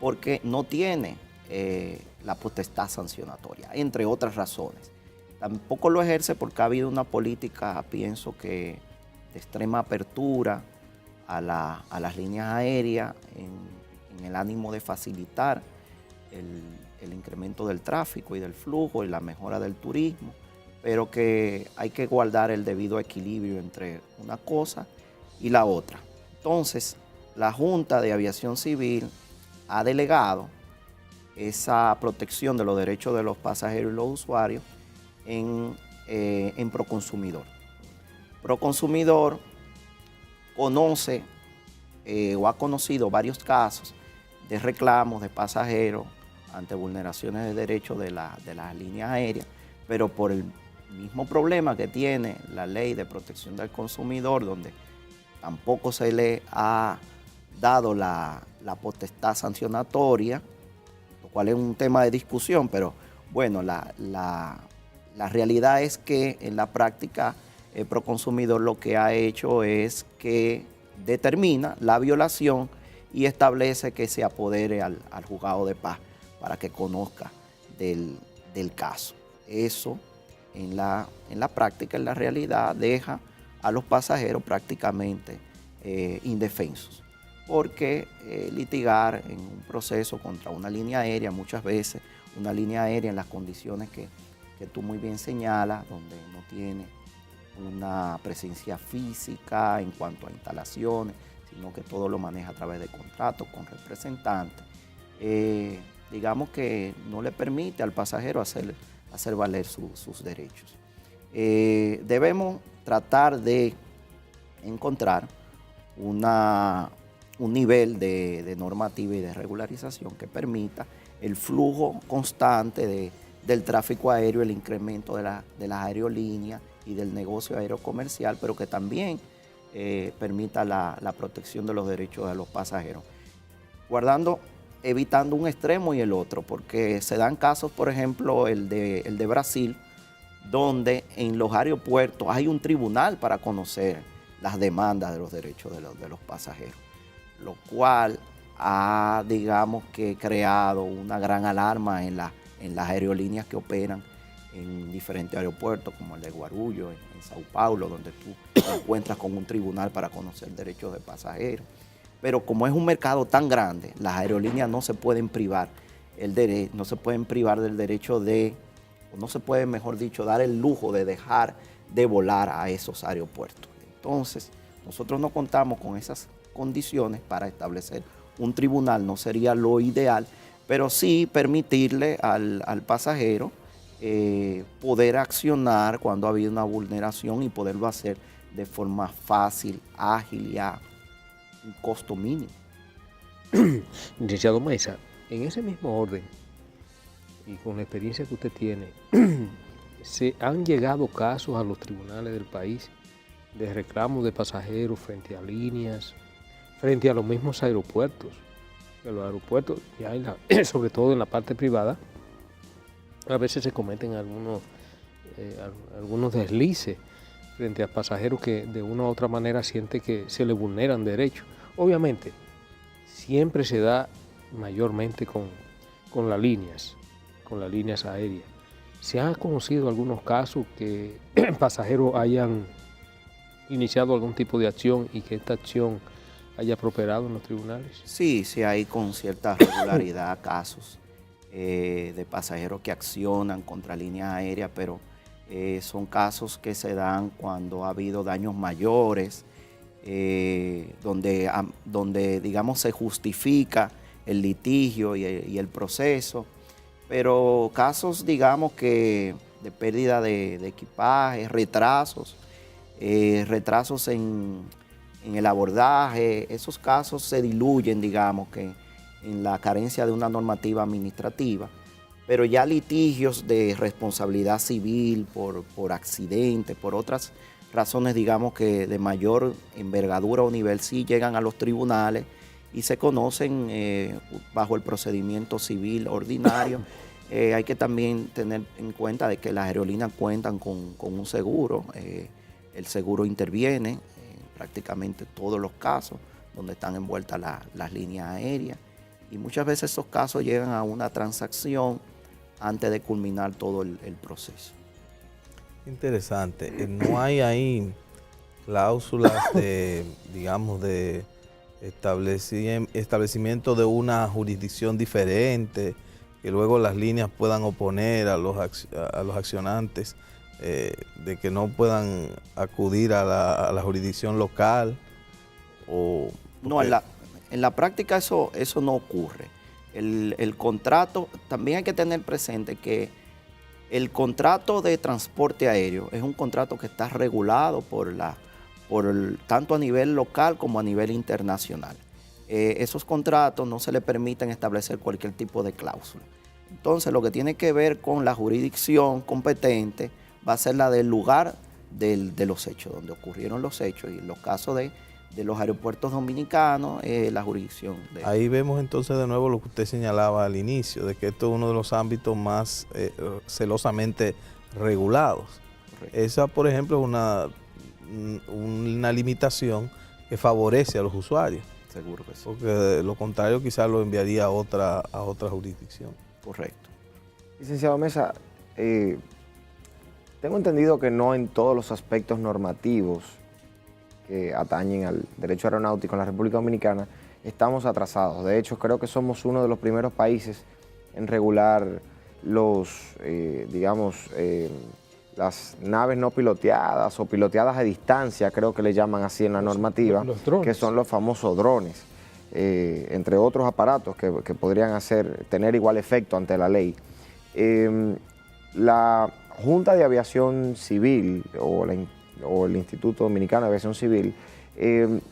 porque no tiene la potestad sancionatoria, entre otras razones. Tampoco lo ejerce porque ha habido una política, pienso que de extrema apertura a las líneas aéreas en el ánimo de facilitar el incremento del tráfico y del flujo y la mejora del turismo, pero que hay que guardar el debido equilibrio entre una cosa y la otra. Entonces, la Junta de Aviación Civil ha delegado esa protección de los derechos de los pasajeros y los usuarios en Proconsumidor. Proconsumidor conoce o ha conocido varios casos de reclamos de pasajeros ante vulneraciones de derechos de las líneas aéreas, pero por el mismo problema que tiene la ley de protección del consumidor, donde tampoco se le ha dado la potestad sancionatoria, lo cual es un tema de discusión, pero bueno, la realidad es que en la práctica Proconsumidor lo que ha hecho es que determina la violación y establece que se apodere al juzgado de paz para que conozca del caso. Eso en la práctica, en la realidad, deja a los pasajeros prácticamente indefensos, porque litigar en un proceso contra una línea aérea, muchas veces una línea aérea en las condiciones que tú muy bien señalas, donde no tiene una presencia física en cuanto a instalaciones, sino que todo lo maneja a través de contratos con representantes, digamos que no le permite al pasajero hacer valer sus derechos. Debemos tratar de encontrar un nivel de normativa y de regularización que permita el flujo constante del tráfico aéreo, el incremento de las aerolíneas y del negocio aéreo comercial, pero que también permita la protección de los derechos de los pasajeros, evitando un extremo y el otro, porque se dan casos, por ejemplo, el de Brasil, donde en los aeropuertos hay un tribunal para conocer las demandas de los derechos de los pasajeros, lo cual ha, digamos que, creado una gran alarma en en las aerolíneas que operan en diferentes aeropuertos, como el de Guarulhos, en Sao Paulo, donde tú te encuentras con un tribunal para conocer derechos de pasajeros. Pero como es un mercado tan grande, las aerolíneas no se pueden privar no se pueden privar del derecho de, o no se puede, mejor dicho, dar el lujo de dejar de volar a esos aeropuertos. Entonces, nosotros no contamos con esas condiciones para establecer un tribunal, no sería lo ideal, pero sí permitirle al pasajero poder accionar cuando ha habido una vulneración y poderlo hacer de forma fácil, ágil y a un costo mínimo. Licenciado Mesa, en ese mismo orden y con la experiencia que usted tiene, ¿se han llegado casos a los tribunales del país de reclamos de pasajeros frente a líneas, frente a los mismos aeropuertos? Que los aeropuertos, ya sobre todo en la parte privada, a veces se cometen algunos deslices frente a pasajeros que de una u otra manera sienten que se les vulneran derechos. Obviamente, siempre se da mayormente con las líneas aéreas. ¿Se han conocido algunos casos que pasajeros hayan iniciado algún tipo de acción y que esta acción haya prosperado en los tribunales? Sí, sí hay con cierta regularidad casos de pasajeros que accionan contra líneas aéreas, pero son casos que se dan cuando ha habido daños mayores, donde digamos se justifica el litigio y el proceso, pero casos digamos que de pérdida de equipaje, retrasos en el abordaje, esos casos se diluyen digamos que en la carencia de una normativa administrativa, pero ya litigios de responsabilidad civil por accidente, por otras razones digamos que de mayor envergadura o nivel sí llegan a los tribunales y se conocen bajo el procedimiento civil ordinario. Hay que también tener en cuenta de que las aerolíneas cuentan con un seguro. El seguro interviene en prácticamente todos los casos donde están envueltas las líneas aéreas y muchas veces esos casos llegan a una transacción antes de culminar todo el proceso. Interesante. No hay ahí cláusulas de, digamos, de establecimiento de una jurisdicción diferente, que luego las líneas puedan oponer a los accionantes, de que no puedan acudir a la jurisdicción local. No, en la práctica eso no ocurre. El contrato, también hay que tener presente que el contrato de transporte aéreo es un contrato que está regulado tanto a nivel local como a nivel internacional. Esos contratos no se le permiten establecer cualquier tipo de cláusula. Entonces, lo que tiene que ver con la jurisdicción competente va a ser la del lugar de los hechos, donde ocurrieron los hechos. Y en los casos de los aeropuertos dominicanos, la jurisdicción. Ahí vemos entonces de nuevo lo que usted señalaba al inicio, de que esto es uno de los ámbitos más celosamente regulados. Correcto. Esa, por ejemplo, es una limitación que favorece a los usuarios. Seguro que sí. Porque de lo contrario quizás lo enviaría a otra jurisdicción. Correcto. Licenciado Mesa, tengo entendido que no en todos los aspectos normativos que atañen al derecho aeronáutico en la República Dominicana estamos atrasados. De hecho, creo que somos uno de los primeros países en regular las naves no piloteadas o piloteadas a distancia, creo que le llaman así en la normativa, que son los famosos drones, entre otros aparatos que podrían tener igual efecto ante la ley. La Junta de Aviación Civil o el Instituto Dominicano de Aviación Civil, en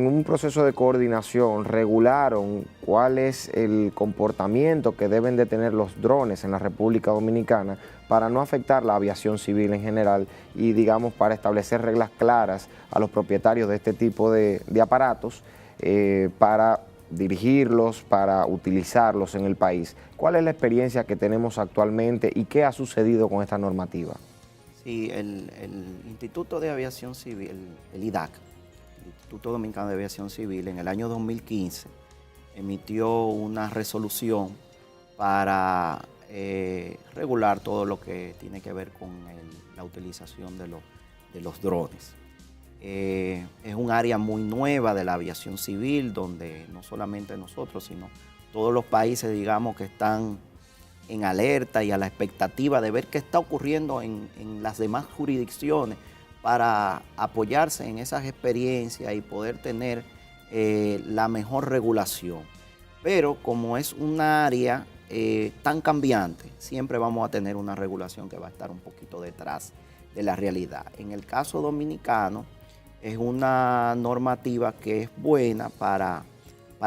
un proceso de coordinación regularon cuál es el comportamiento que deben de tener los drones en la República Dominicana para no afectar la aviación civil en general y, digamos, para establecer reglas claras a los propietarios de este tipo de aparatos para dirigirlos, para utilizarlos en el país. ¿Cuál es la experiencia que tenemos actualmente y qué ha sucedido con esta normativa? Sí, el Instituto de Aviación Civil, el IDAC, el Instituto Dominicano de Aviación Civil, en el año 2015 emitió una resolución para regular todo lo que tiene que ver con la utilización de los drones. Es un área muy nueva de la aviación civil, donde no solamente nosotros, sino todos los países, digamos, que están en alerta y a la expectativa de ver qué está ocurriendo en las demás jurisdicciones para apoyarse en esas experiencias y poder tener la mejor regulación. Pero como es un área tan cambiante, siempre vamos a tener una regulación que va a estar un poquito detrás de la realidad. En el caso dominicano, es una normativa que es buena para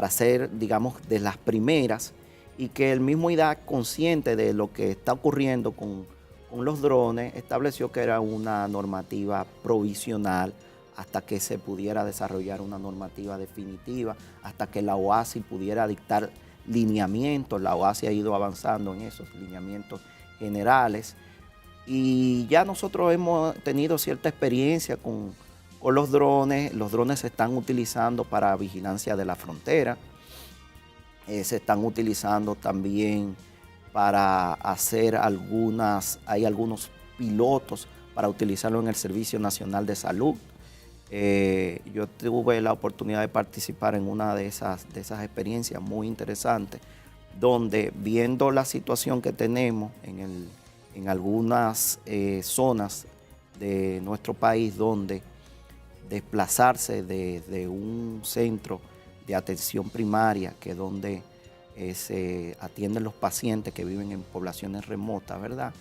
ser, digamos, de las primeras, y que el mismo IDAC, consciente de lo que está ocurriendo con los drones, estableció que era una normativa provisional hasta que se pudiera desarrollar una normativa definitiva, hasta que la OASI pudiera dictar lineamientos. La OASI ha ido avanzando en esos lineamientos generales, y ya nosotros hemos tenido cierta experiencia con los drones. Los drones se están utilizando para vigilancia de la frontera, se están utilizando también para hacer hay algunos pilotos para utilizarlo en el Servicio Nacional de Salud. Yo tuve la oportunidad de participar en una de esas experiencias muy interesantes, donde, viendo la situación que tenemos en algunas zonas de nuestro país, donde desplazarse de un centro de atención primaria, que es donde se atienden los pacientes que viven en poblaciones remotas, ¿verdad?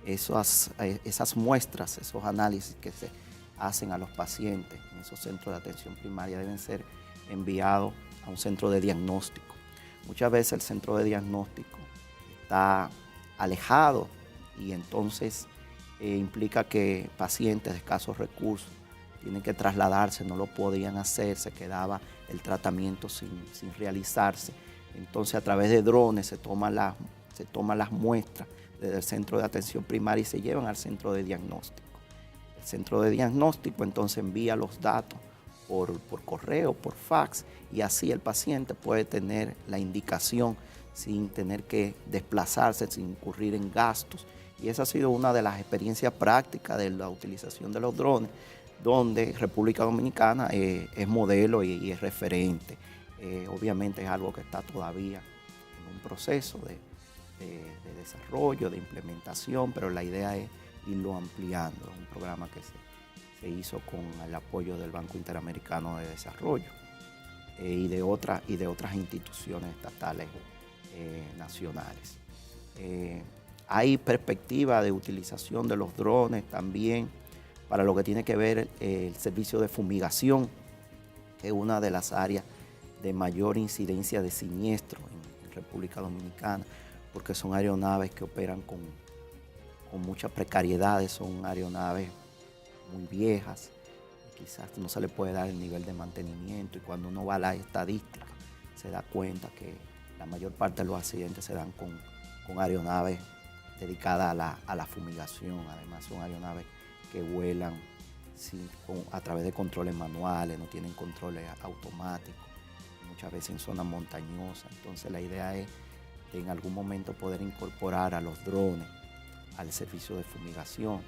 Esas muestras, esos análisis que se hacen a los pacientes en esos centros de atención primaria deben ser enviados a un centro de diagnóstico. Muchas veces el centro de diagnóstico está alejado, y entonces implica que pacientes de escasos recursos tienen que trasladarse, no lo podían hacer, se quedaba el tratamiento sin realizarse. Entonces, a través de drones se toman las muestras desde el centro de atención primaria y se llevan al centro de diagnóstico. El centro de diagnóstico entonces envía los datos por correo, por fax, y así el paciente puede tener la indicación sin tener que desplazarse, sin incurrir en gastos. Y esa ha sido una de las experiencias prácticas de la utilización de los drones, donde República Dominicana es modelo y es referente. Obviamente es algo que está todavía en un proceso de desarrollo, de implementación, pero la idea es irlo ampliando. Es un programa que se hizo con el apoyo del Banco Interamericano de Desarrollo y de otras instituciones estatales nacionales. Hay perspectiva de utilización de los drones también para lo que tiene que ver el servicio de fumigación, que es una de las áreas de mayor incidencia de siniestros en República Dominicana, porque son aeronaves que operan con muchas precariedades, son aeronaves muy viejas, quizás no se le puede dar el nivel de mantenimiento, y cuando uno va a la estadística se da cuenta que la mayor parte de los accidentes se dan con aeronaves dedicadas a la fumigación. Además son aeronaves que vuelan a través de controles manuales, no tienen controles automáticos, muchas veces en zonas montañosas. Entonces la idea es de en algún momento poder incorporar a los drones al servicio de fumigación.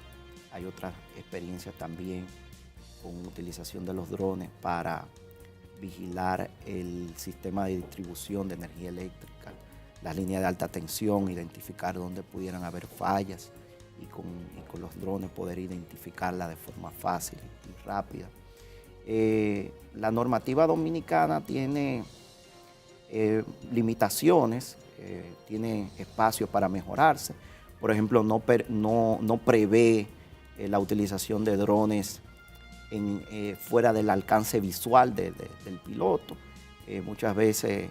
Hay otras experiencias también con utilización de los drones para vigilar el sistema de distribución de energía eléctrica, las líneas de alta tensión, identificar dónde pudieran haber fallas, y con los drones poder identificarla de forma fácil y rápida. La normativa dominicana tiene limitaciones, tiene espacios para mejorarse. Por ejemplo, no prevé la utilización de drones fuera del alcance visual del piloto. Muchas veces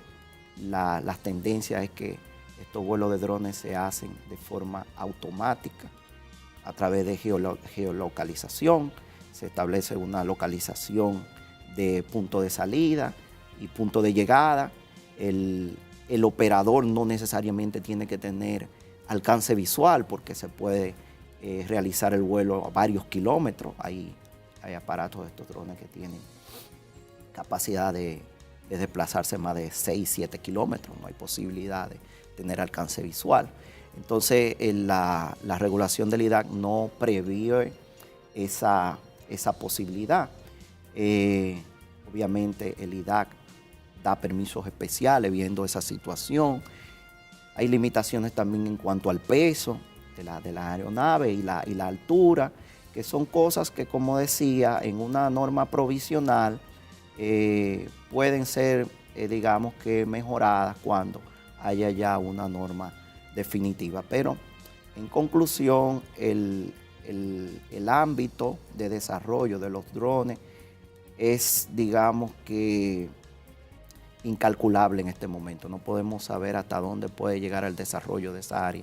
las tendencias es que estos vuelos de drones se hacen de forma automática a través de geolocalización. Se establece una localización de punto de salida y punto de llegada. El operador no necesariamente tiene que tener alcance visual, porque se puede realizar el vuelo a varios kilómetros. Hay aparatos de estos drones que tienen capacidad de desplazarse más de 6, 7 kilómetros. No hay posibilidad de tener alcance visual. Entonces, la regulación del IDAC no prevé esa posibilidad. Obviamente, el IDAC da permisos especiales viendo esa situación. Hay limitaciones también en cuanto al peso de la aeronave y la altura, que son cosas que, como decía, en una norma provisional pueden ser, digamos que mejoradas cuando haya ya una norma definitiva. Pero, en conclusión, el ámbito de desarrollo de los drones es, digamos que, incalculable en este momento. No podemos saber hasta dónde puede llegar el desarrollo de esa área,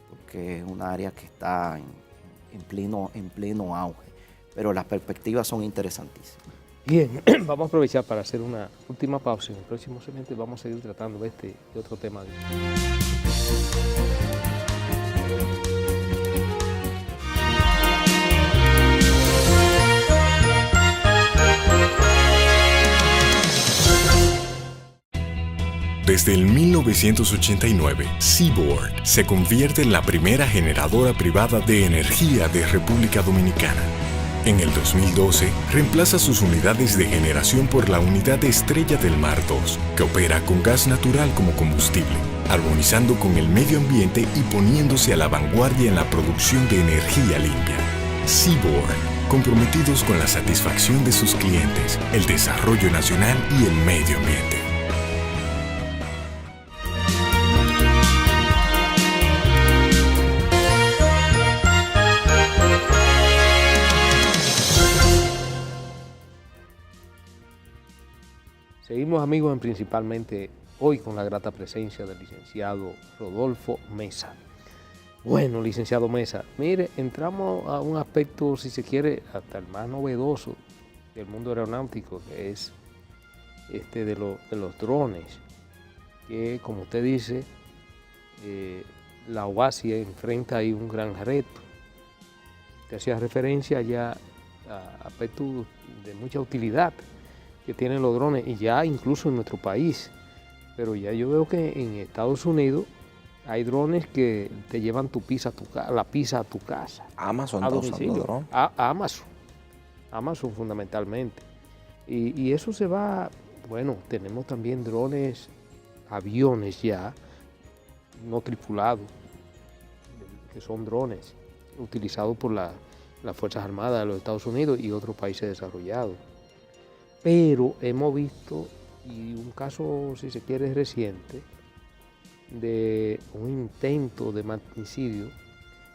porque es una área que está en pleno auge. Pero las perspectivas son interesantísimas. Bien, vamos a aprovechar para hacer una última pausa. En el próximo segmento vamos a seguir tratando este y otro tema. Desde el 1989, Seaboard se convierte en la primera generadora privada de energía de República Dominicana. En el 2012, reemplaza sus unidades de generación por la unidad Estrella del Mar 2, que opera con gas natural como combustible, armonizando con el medio ambiente y poniéndose a la vanguardia en la producción de energía limpia. Seaboard, comprometidos con la satisfacción de sus clientes, el desarrollo nacional y el medio ambiente. Seguimos, amigos, principalmente hoy con la grata presencia del licenciado Rodolfo Mesa. Bueno, licenciado Mesa, mire, entramos a un aspecto, si se quiere, hasta el más novedoso del mundo aeronáutico, que es de los drones, que, como usted dice, la OASI enfrenta ahí un gran reto. Usted hacía referencia ya a aspectos de mucha utilidad que tienen los drones, y ya incluso en nuestro país. Pero ya yo veo que en Estados Unidos hay drones que te llevan la pizza a tu casa. Amazon a está usando domicilio. drones. Amazon fundamentalmente. Y eso se va, bueno, tenemos también drones, aviones ya, no tripulados, que son drones utilizados por las Fuerzas Armadas de los Estados Unidos y otros países desarrollados. Pero hemos visto, y un caso, si se quiere, reciente, de un intento de magnicidio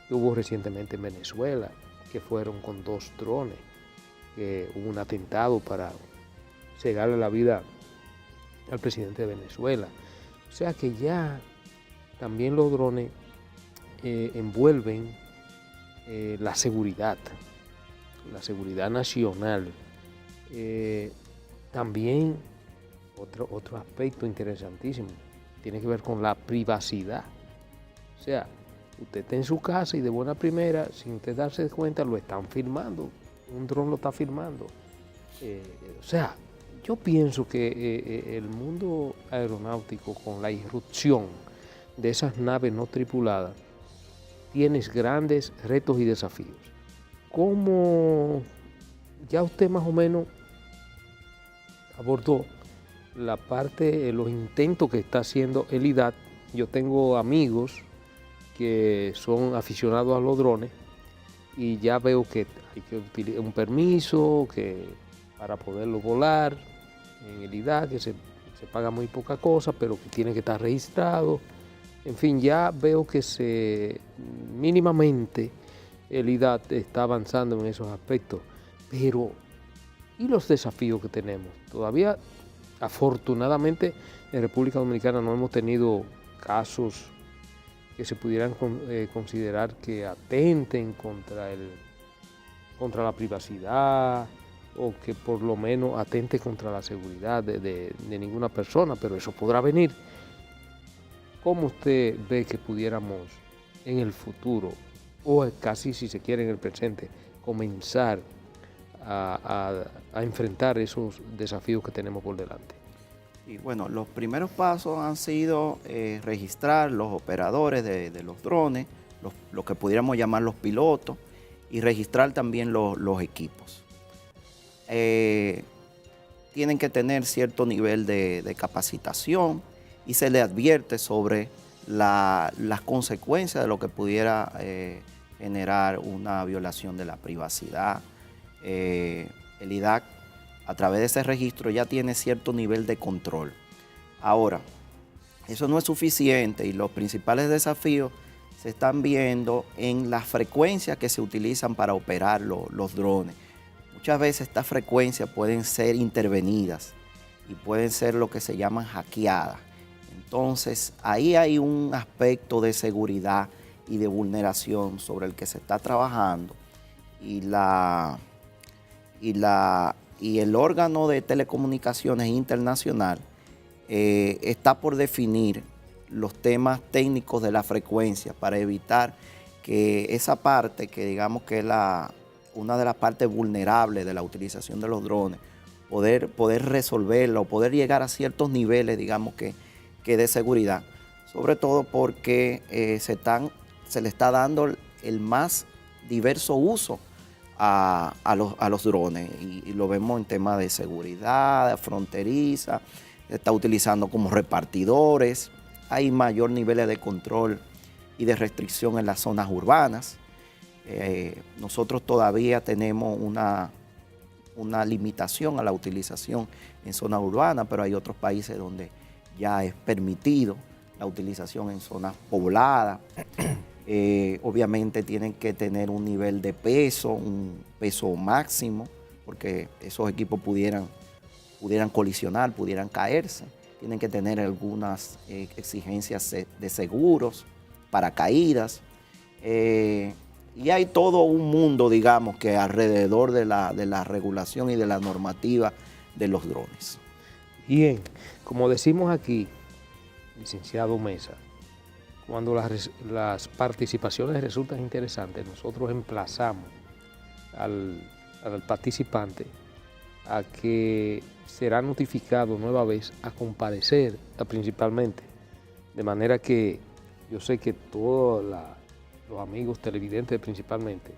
que hubo recientemente en Venezuela, que fueron con 2 drones, que hubo un atentado para cegarle la vida al presidente de Venezuela. O sea que ya también los drones envuelven la seguridad nacional. También otro aspecto interesantísimo tiene que ver con la privacidad. O sea, usted está en su casa y de buena primera, sin usted darse cuenta, lo están filmando. Un dron lo está filmando. O sea, yo pienso que el mundo aeronáutico, con la irrupción de esas naves no tripuladas, tiene grandes retos y desafíos. ¿Cómo ya usted más o menos abordó la parte, los intentos que está haciendo el IDAC? Yo tengo amigos que son aficionados a los drones y ya veo que hay que utilizar un permiso para poderlo volar en el IDAC, que se paga muy poca cosa, pero que tiene que estar registrado. En fin, ya veo que mínimamente el IDAC está avanzando en esos aspectos, pero ¿y los desafíos que tenemos? Todavía, afortunadamente, en República Dominicana no hemos tenido casos que se pudieran considerar que atenten contra la privacidad o que por lo menos atente contra la seguridad de ninguna persona, pero eso podrá venir. ¿Cómo usted ve que pudiéramos en el futuro, o casi si se quiere en el presente, comenzar a enfrentar esos desafíos que tenemos por delante? Y bueno, los primeros pasos han sido registrar los operadores de los drones, lo que pudiéramos llamar los pilotos, y registrar también los equipos. Tienen que tener cierto nivel de capacitación y se les advierte sobre las consecuencias de lo que pudiera generar una violación de la privacidad. El IDAC, a través de ese registro, ya tiene cierto nivel de control. Ahora, eso no es suficiente y los principales desafíos se están viendo en las frecuencias que se utilizan para operar los drones. Muchas veces estas frecuencias pueden ser intervenidas y pueden ser lo que se llaman hackeadas. Entonces, ahí hay un aspecto de seguridad y de vulneración sobre el que se está trabajando y el órgano de telecomunicaciones internacional está por definir los temas técnicos de la frecuencia para evitar que esa parte, que digamos que es una de las partes vulnerables de la utilización de los drones, poder resolverla o poder llegar a ciertos niveles, digamos que de seguridad, sobre todo porque se le está dando el más diverso uso a los drones y lo vemos en temas de seguridad, fronteriza, se está utilizando como repartidores, hay mayor nivel de control y de restricción en las zonas urbanas. Nosotros todavía tenemos una limitación a la utilización en zona urbana, pero hay otros países donde ya es permitido la utilización en zonas pobladas. Obviamente tienen que tener un nivel de peso, un peso máximo, porque esos equipos pudieran colisionar, pudieran caerse. Tienen que tener algunas exigencias de seguros, paracaídas. Y hay todo un mundo, digamos, que alrededor de la regulación y de la normativa de los drones. Bien, como decimos aquí, licenciado Mesa, cuando las participaciones resultan interesantes, nosotros emplazamos al participante a que será notificado nueva vez a comparecer principalmente, de manera que yo sé que todos los amigos televidentes principalmente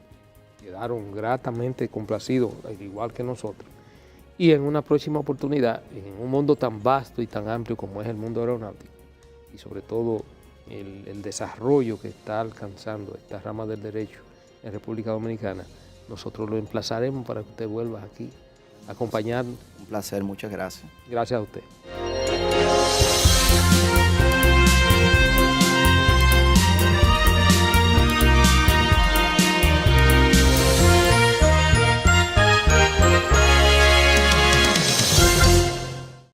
quedaron gratamente complacidos, al igual que nosotros, y en una próxima oportunidad, en un mundo tan vasto y tan amplio como es el mundo aeronáutico, y sobre todo el desarrollo que está alcanzando esta rama del derecho en República Dominicana, nosotros lo emplazaremos para que usted vuelva aquí a acompañarnos. Un placer, muchas gracias. Gracias a usted.